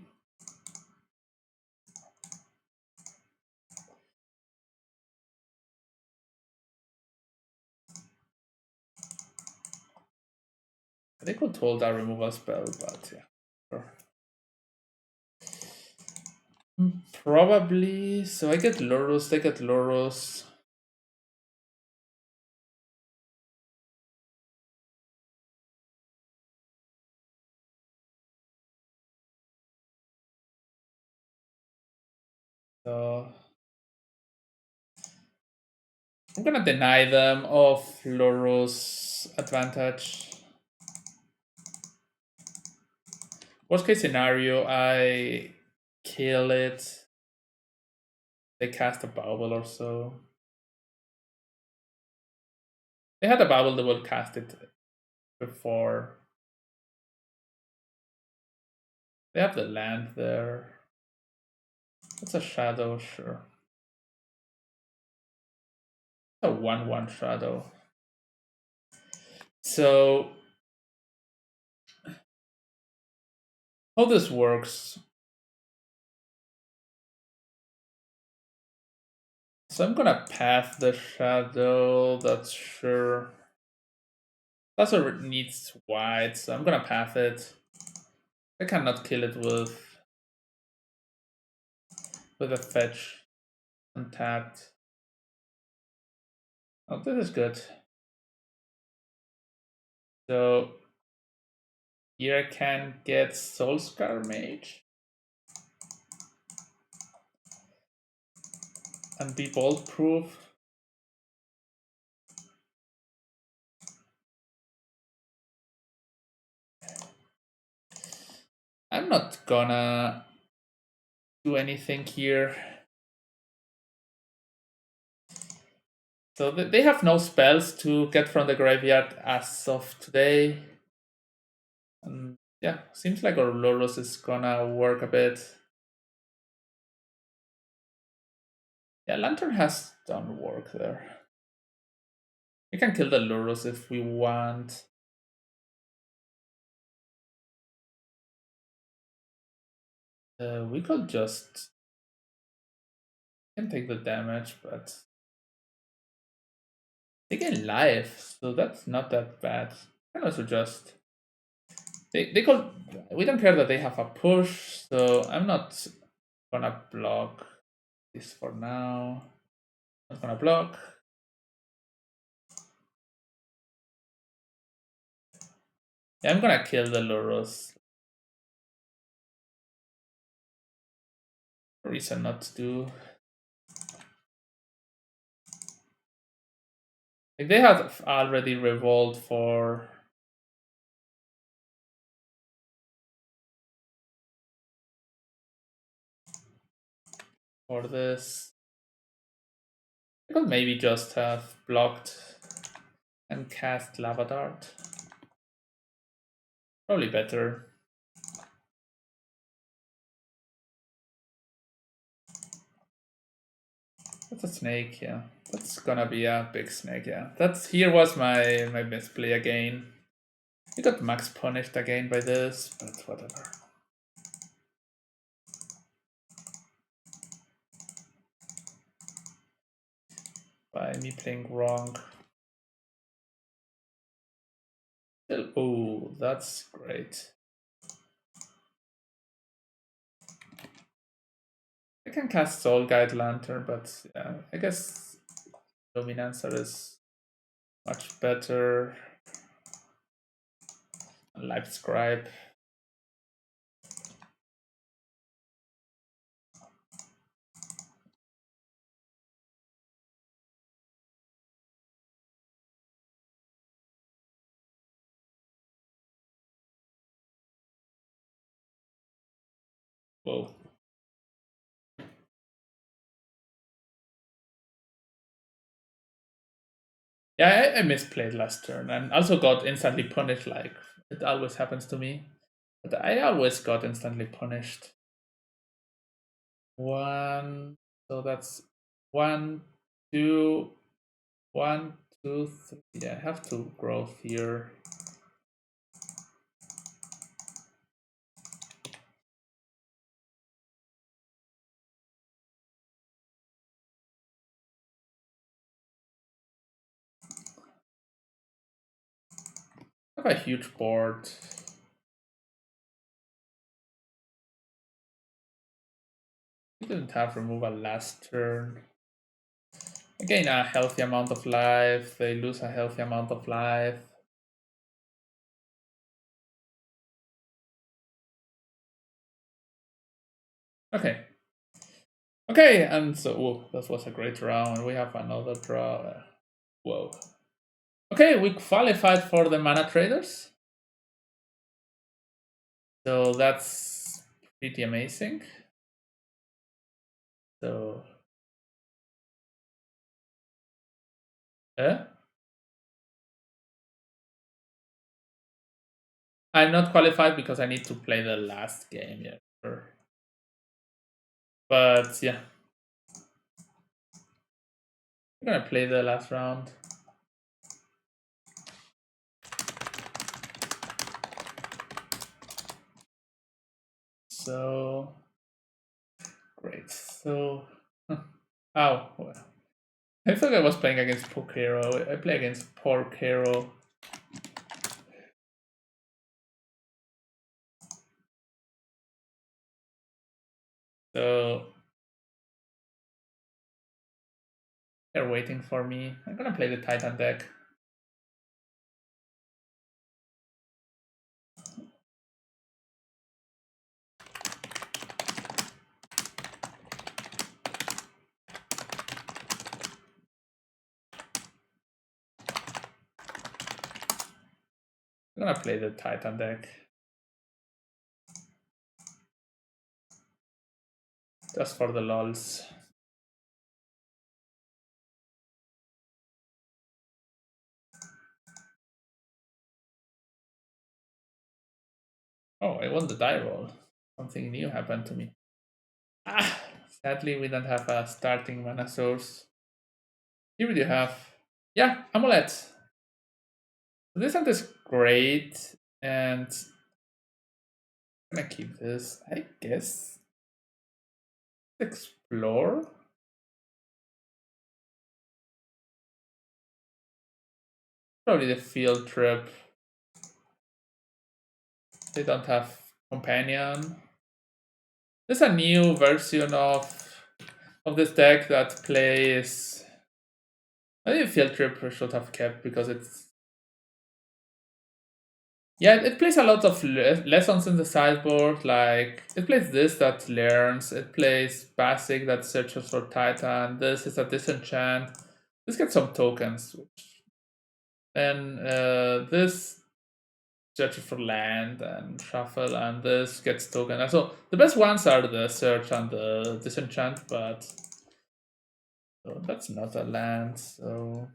They could hold our removal spell, but yeah. Sure. Probably. So I get Lurus, they get Lurus. So I'm gonna deny them of Lurus advantage. Worst case scenario, I kill it. They cast a bubble or so. They had a bubble, they will cast it before. They have the land there. It's a shadow, sure. A 1/1 shadow. So how this works. So I'm gonna path the shadow, that's sure. That's what it needs white, so I'm gonna path it. I cannot kill it with a fetch untapped. Oh, this is good. So here I can get Soulscar Mage and be bolt proof. I'm not gonna do anything here. So they have no spells to get from the graveyard as of today. And yeah, seems like Ouroboros is gonna work a bit. Yeah, Lantern has done work there. We can kill the Lurus if we want. We could just can take the damage, but they gain life, so that's not that bad. And also just they could. We don't care that they have a push, so I'm not gonna block this for now. Not gonna block. Yeah, I'm gonna kill the Lurus. Reason not to do. Like they had already revolved for this. I could maybe just have blocked and cast Lava Dart. Probably better. That's a snake, yeah. That's gonna be a big snake, yeah. That's here was my misplay again. We got max punished again by this, but whatever. By me playing wrong. Oh, that's great. I can cast Soul Guide Lantern, but yeah, I guess Dominancer is much better. Life Scribe. Whoa. Yeah, I misplayed last turn and also got instantly punished, like it always happens to me. But I always got instantly punished. One, so that's one, two, one, two, three. Yeah, I have to growth here. I have a huge board. We didn't have removal last turn. I gain a healthy amount of life. They lose a healthy amount of life. Okay. Okay, and so whoa, that was a great round. We have another draw. Whoa. Okay, we qualified for the Manatraders. So that's pretty amazing. So I'm not qualified because I need to play the last game yet. Sure. But yeah. I'm gonna play the last round. So great. So oh well. I thought I was playing against Pokero. I play against Porkero. So they're waiting for me. I'm gonna play the Titan deck. I'm gonna play the Titan deck. Just for the lols. Oh, I won the die roll. Something new happened to me. Ah, Sadly, we don't have a starting mana source. Here we do have, yeah, Amulet. This one is great, and I'm gonna keep this, I guess. Explore. Probably the field trip. They don't have companion. There's a new version of this deck that plays. I think field trip should have kept because it's, yeah, it plays a lot of lessons in the sideboard. Like it plays this that learns. It plays basic that searches for Titan. This is a disenchant. This gets some tokens. And this searches for land and shuffle, and this gets token. And so the best ones are the search and the disenchant, but so that's not a land. So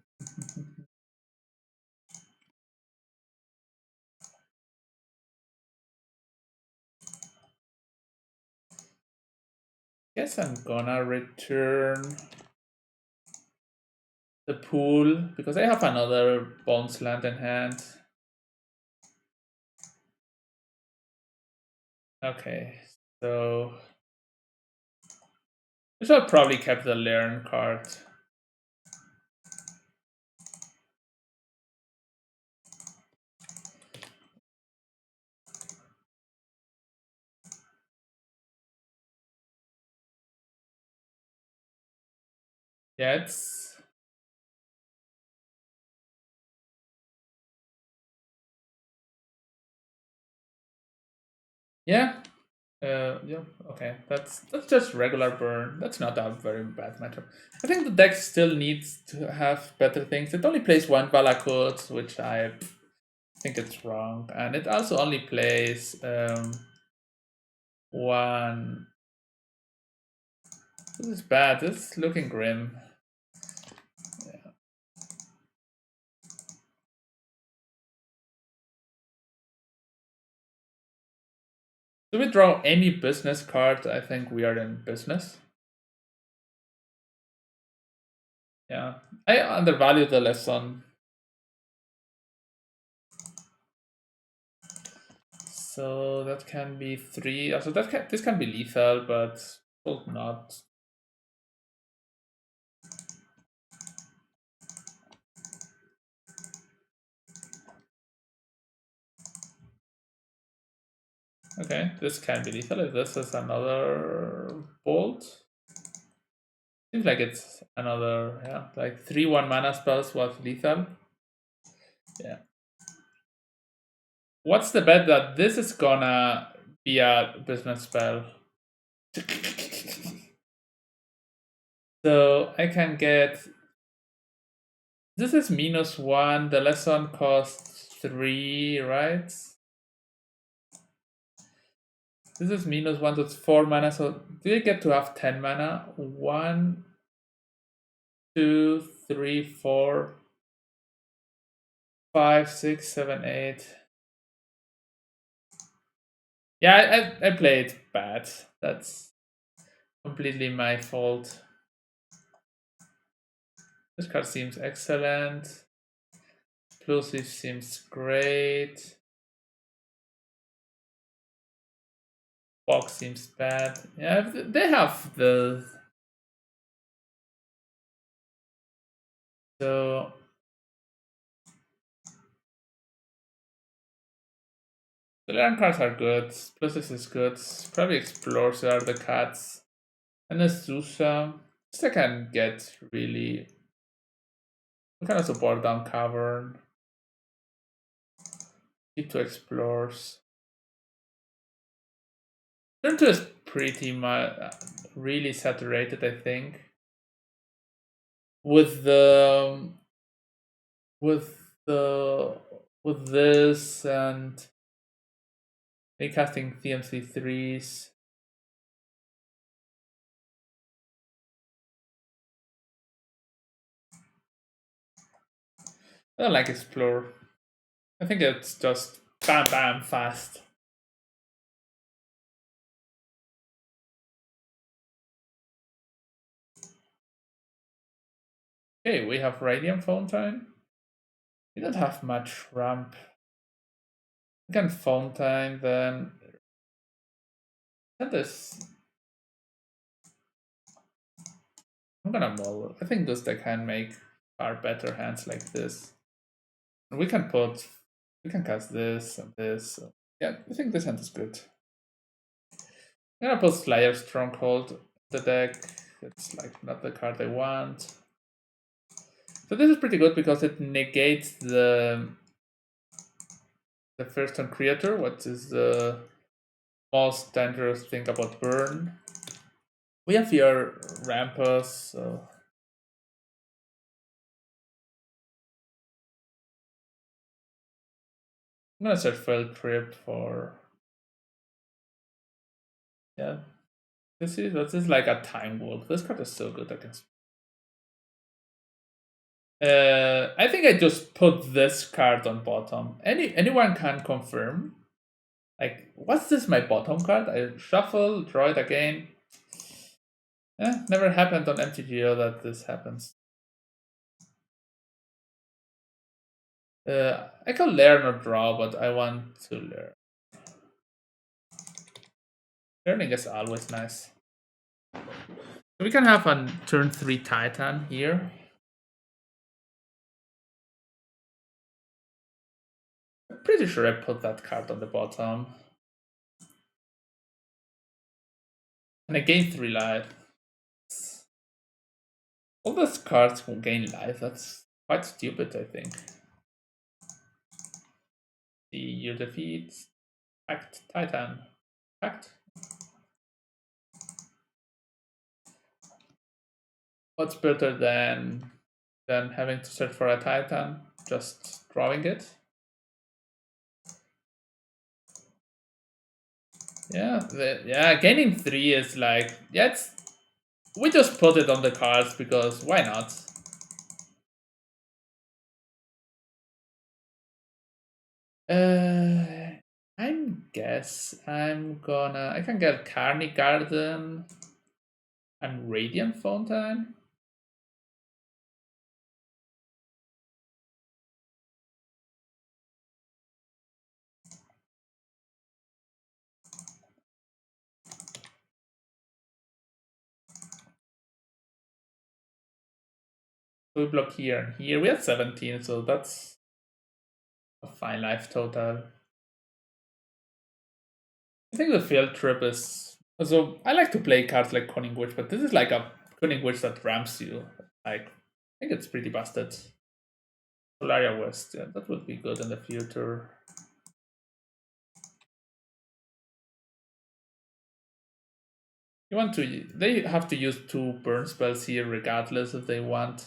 guess I'm gonna return the pool because I have another bones land in hand. Okay, so I should have probably kept the learn card. Yeah, it's, yeah. Yeah, okay. That's just regular burn. That's not a very bad matchup. I think the deck still needs to have better things. It only plays one Valakut, which I think it's wrong, and it also only plays one. This is bad. This is looking grim. Yeah. Do we draw any business card? I think we are in business. Yeah, I undervalue the lesson. So that can be 3. Also, this can be lethal, but should not. Okay, this can be lethal if this is another bolt. Seems like it's another, yeah, like 3/1 mana spells was lethal. Yeah. What's the bet that this is gonna be a business spell? So I can get. This is -1. The lesson costs 3, right? This is -1, so it's 4 mana. So do you get to have 10 mana? 1, 2, 3, 4, 5, 6, 7, 8. Yeah, I played bad. That's completely my fault. This card seems excellent. Explosive seems great. Box seems bad. Yeah, they have the. So the land cards are good. Explosives is good. Probably Explorers are the cats. And the Susha. This I can get really. We can also board down Cavern. Keep 2 Explorers. Turn 2 is pretty much really saturated, I think. With the with this and casting TMC 3s. I don't like Explore. I think it's just bam bam fast. Okay, we have Radiant Fountain. We don't have much ramp. We can Fountain, then this. I'm gonna mull. I think this deck can make far better hands like this. We can cast this and this. So yeah, I think this hand is good. I'm gonna put Slayer Stronghold in the deck. It's like not the card I want. So this is pretty good because it negates the first turn creator, what is the most dangerous thing about burn. We have here Rampus, so I'm gonna search Fell Trip for, yeah. This is like a time warp. This card is so good against. I think I just put this card on bottom. Anyone can confirm. Like, what's this? My bottom card? I shuffle, draw it again. Never happened on MTGO that this happens. I can learn or draw, but I want to learn. Learning is always nice. So we can have a turn 3 Titan here. I'm pretty sure I put that card on the bottom. And I gain 3 life. All those cards will gain life. That's quite stupid, I think. See your defeat. Act Titan. Act. What's better than having to search for a Titan? Just drawing it. Yeah, gaining 3 is like, yeah, we just put it on the cards because why not? I can get Carney Garden and Radiant Fountain. We block here and here. We have 17, so that's a fine life total. I think the field trip is. So I like to play cards like Cunning Witch, but this is like a Cunning Witch that ramps you. Like, I think it's pretty busted. Solaria West, yeah, that would be good in the future. You want to? They have to use 2 burn spells here, regardless if they want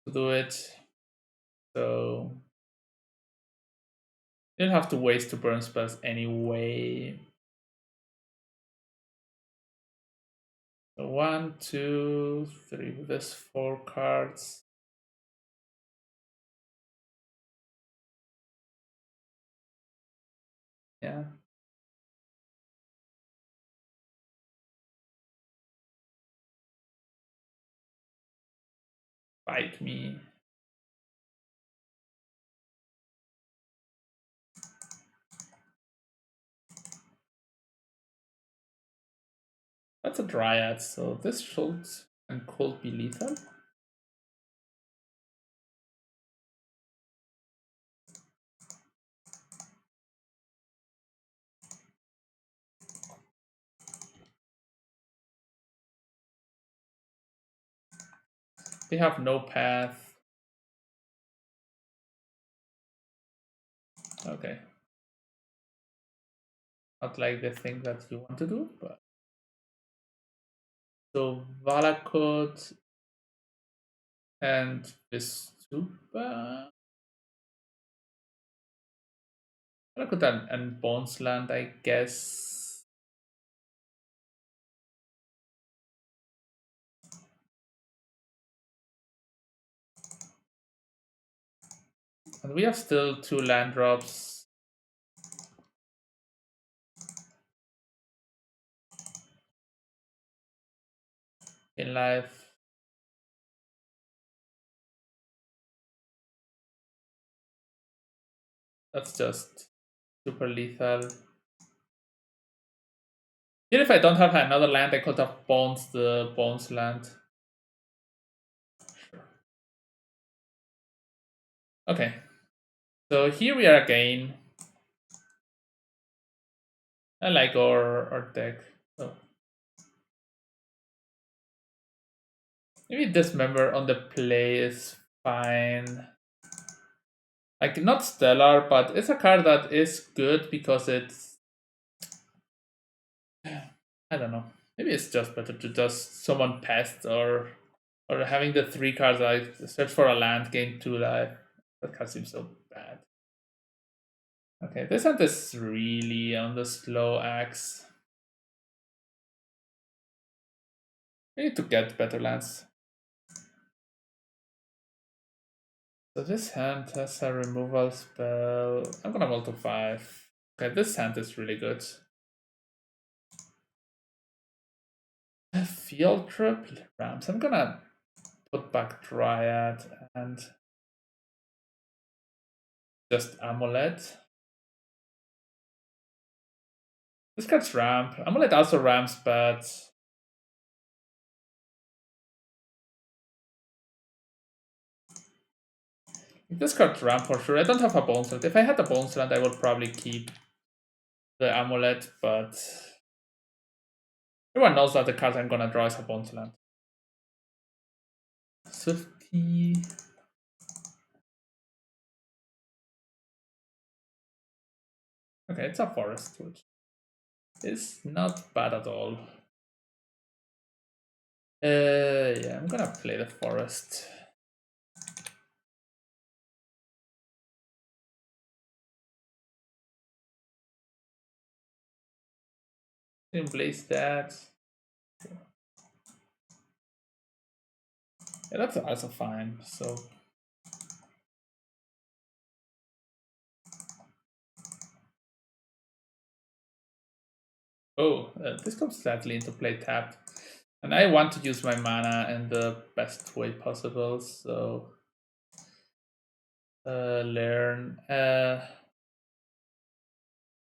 to do it. So they'll have to waste 2 burn spells anyway. So 1, 2, 3. There's 4 cards. Yeah. Bite me. That's a Dryad, so this should and could be lethal. They have no path. Okay. Not like the thing that you want to do, but. So Valakut and Vistupa. Valakut and Bonesland, I guess. And we have still 2 land drops. In life. That's just super lethal. Here, if I don't have another land, I could have bones the bones land. Sure. Okay. So here we are again. I like our deck. Oh. Maybe Dismember on the play is fine. Like, not stellar, but it's a card that is good because it's... I don't know. Maybe it's just better to just summon Pest or having the 3 cards like search for a land, gain 2 life. That card seems so bad. Okay, this hand is really on the slow axe. We need to get better lands. So this hand has a removal spell. I'm gonna roll to 5. Okay, this hand is really good. A field trip Rams. I'm gonna put back Dryad and just Amulet. This card's ramp. Amulet also ramps, but this card's ramp for sure. I don't have a Bones Land. If I had a Bones Land, I would probably keep the Amulet, but everyone knows that the card I'm gonna draw is a Bones Land. Swifty. Okay, it's a forest, which is not bad at all. Yeah, I'm gonna play the forest. Didn't place that. Yeah, that's also fine. So this comes sadly into play tapped. And I want to use my mana in the best way possible, so learn. I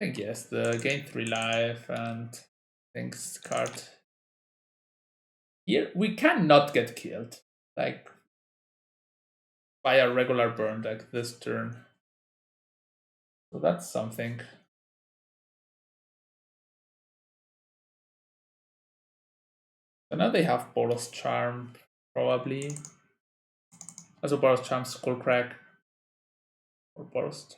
think yes, the gain 3 life and things card. Here we cannot get killed, like by a regular burn deck this turn. So that's something. So now they have Boros Charm, probably. Also Boros Charm, Skullcrack. Or Boros.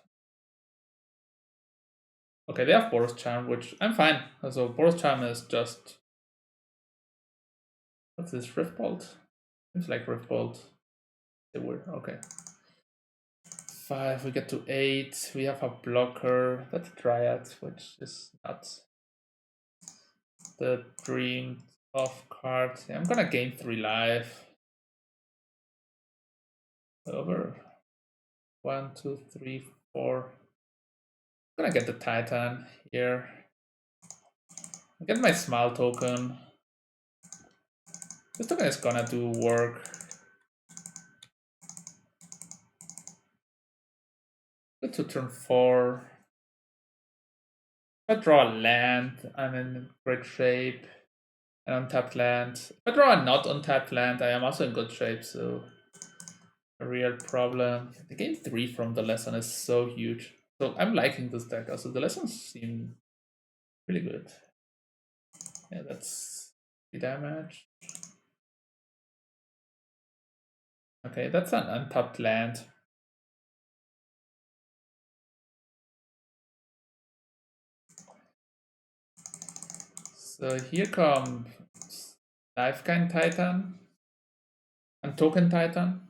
Okay, they have Boros Charm, which I'm fine. So Boros Charm is just... What's this, Rift Bolt? Seems like Rift Bolt. They were, okay. 5, we get to 8. We have a blocker. That's Dryad, which is not the dream of card. Yeah, I'm gonna gain 3 life. Over 1, 2, 3, 4. I'm gonna get the Titan here. Get my Smile token. This token is gonna do work. Go to turn 4. If I draw a land, I'm in great shape. An untapped land. If I draw a not untapped land, I am also in good shape, so a real problem. The game 3 from the lesson is so huge. So I'm liking this deck. Also, the lessons seem really good. Yeah, that's the damage. Okay, that's an untapped land. So here comes Lifekind Titan and Token Titan.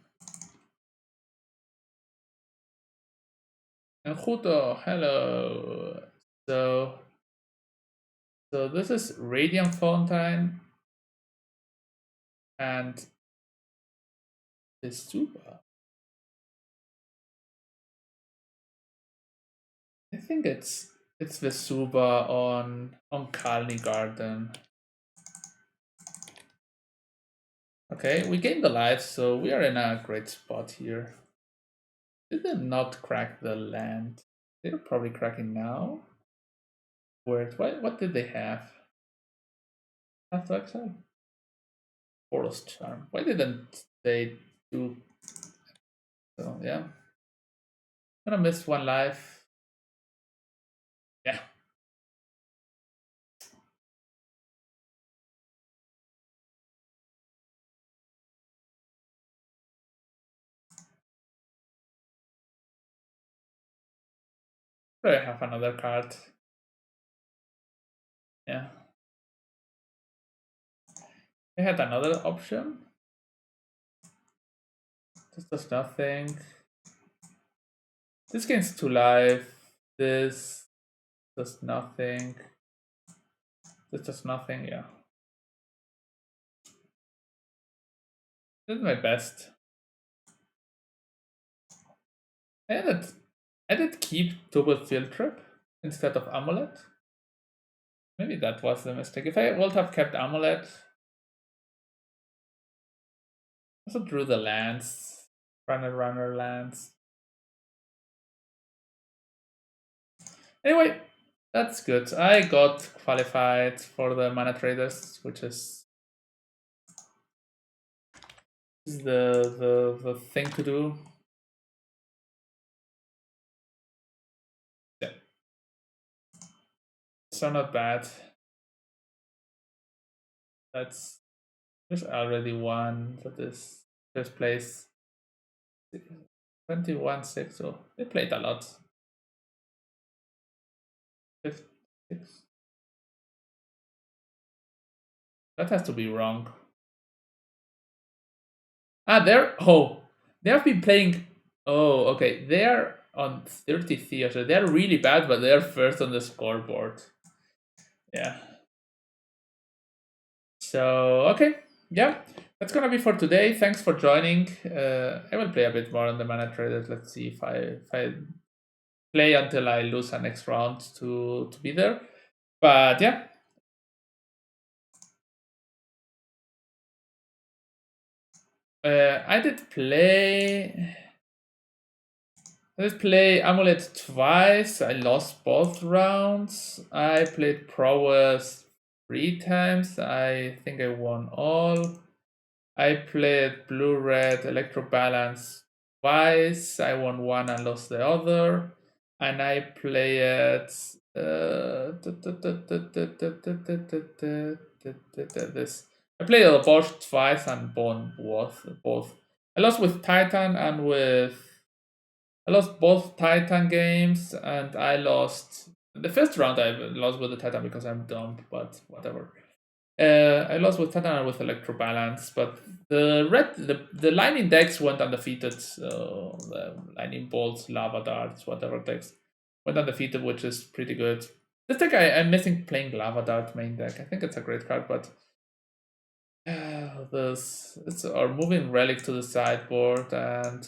And Huto, hello. So this is Radiant Fountain and Vesuba. I think it's Vesuba on Kalni Garden. Okay, we gained the life, so we are in a great spot here. Did they not crack the land? They're probably cracking now. Weird. What did they have? Have to exile? Porous Charm. Why didn't they do so? Yeah. Gonna miss one life. Yeah. But I have another card. Yeah. I had another option. This does nothing. This gains 2 life. This does nothing. This does nothing, yeah. Did my best. I did keep double field trip instead of amulet. Maybe that was the mistake. If I would have kept amulet, also drew the lands. Runner lands. Anyway, that's good. I got qualified for the Manatraders, which is the thing to do. Yeah. So not bad. There's already one for this first place. 21-6, so they played a lot. 6. That has to be wrong. They have been playing. Oh, okay. They're on 30 theater. They're really bad, but they're first on the scoreboard. Yeah. So okay, yeah, that's gonna be for today. Thanks for joining. I will play a bit more on the Mana Traders. Let's see if I play until I lose a next round to be there. But yeah. I did play. I did play Amulet twice. I lost both rounds. I played Prowess 3 times. I think I won all. I played Blue Red Electro Balance twice. I won one and lost the other. And I played this. I played a Bosch twice and won both. I lost with Titan and with. I lost both Titan games, and I lost the first round. I lost with the Titan because I'm dumb, but whatever. I lost with Titan and with Electro Balance, but the Lightning decks went undefeated. So the Lightning Bolts, Lava Darts, whatever decks went undefeated, which is pretty good. This deck I'm missing playing Lava Dart main deck. I think it's a great card, but it's our moving Relic to the sideboard and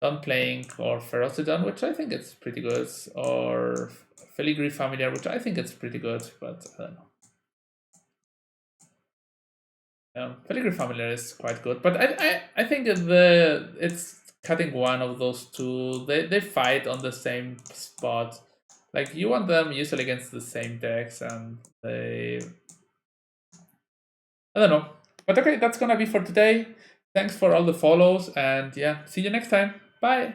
Done playing or Ferocidon, which I think it's pretty good, or Filigree Familiar, which I think it's pretty good, but I don't know. Filigree Familiar is quite good, but I think it's cutting one of those two. They fight on the same spot. Like you want them usually against the same decks, and I don't know. But okay, that's gonna be for today. Thanks for all the follows, and yeah, see you next time. Bye.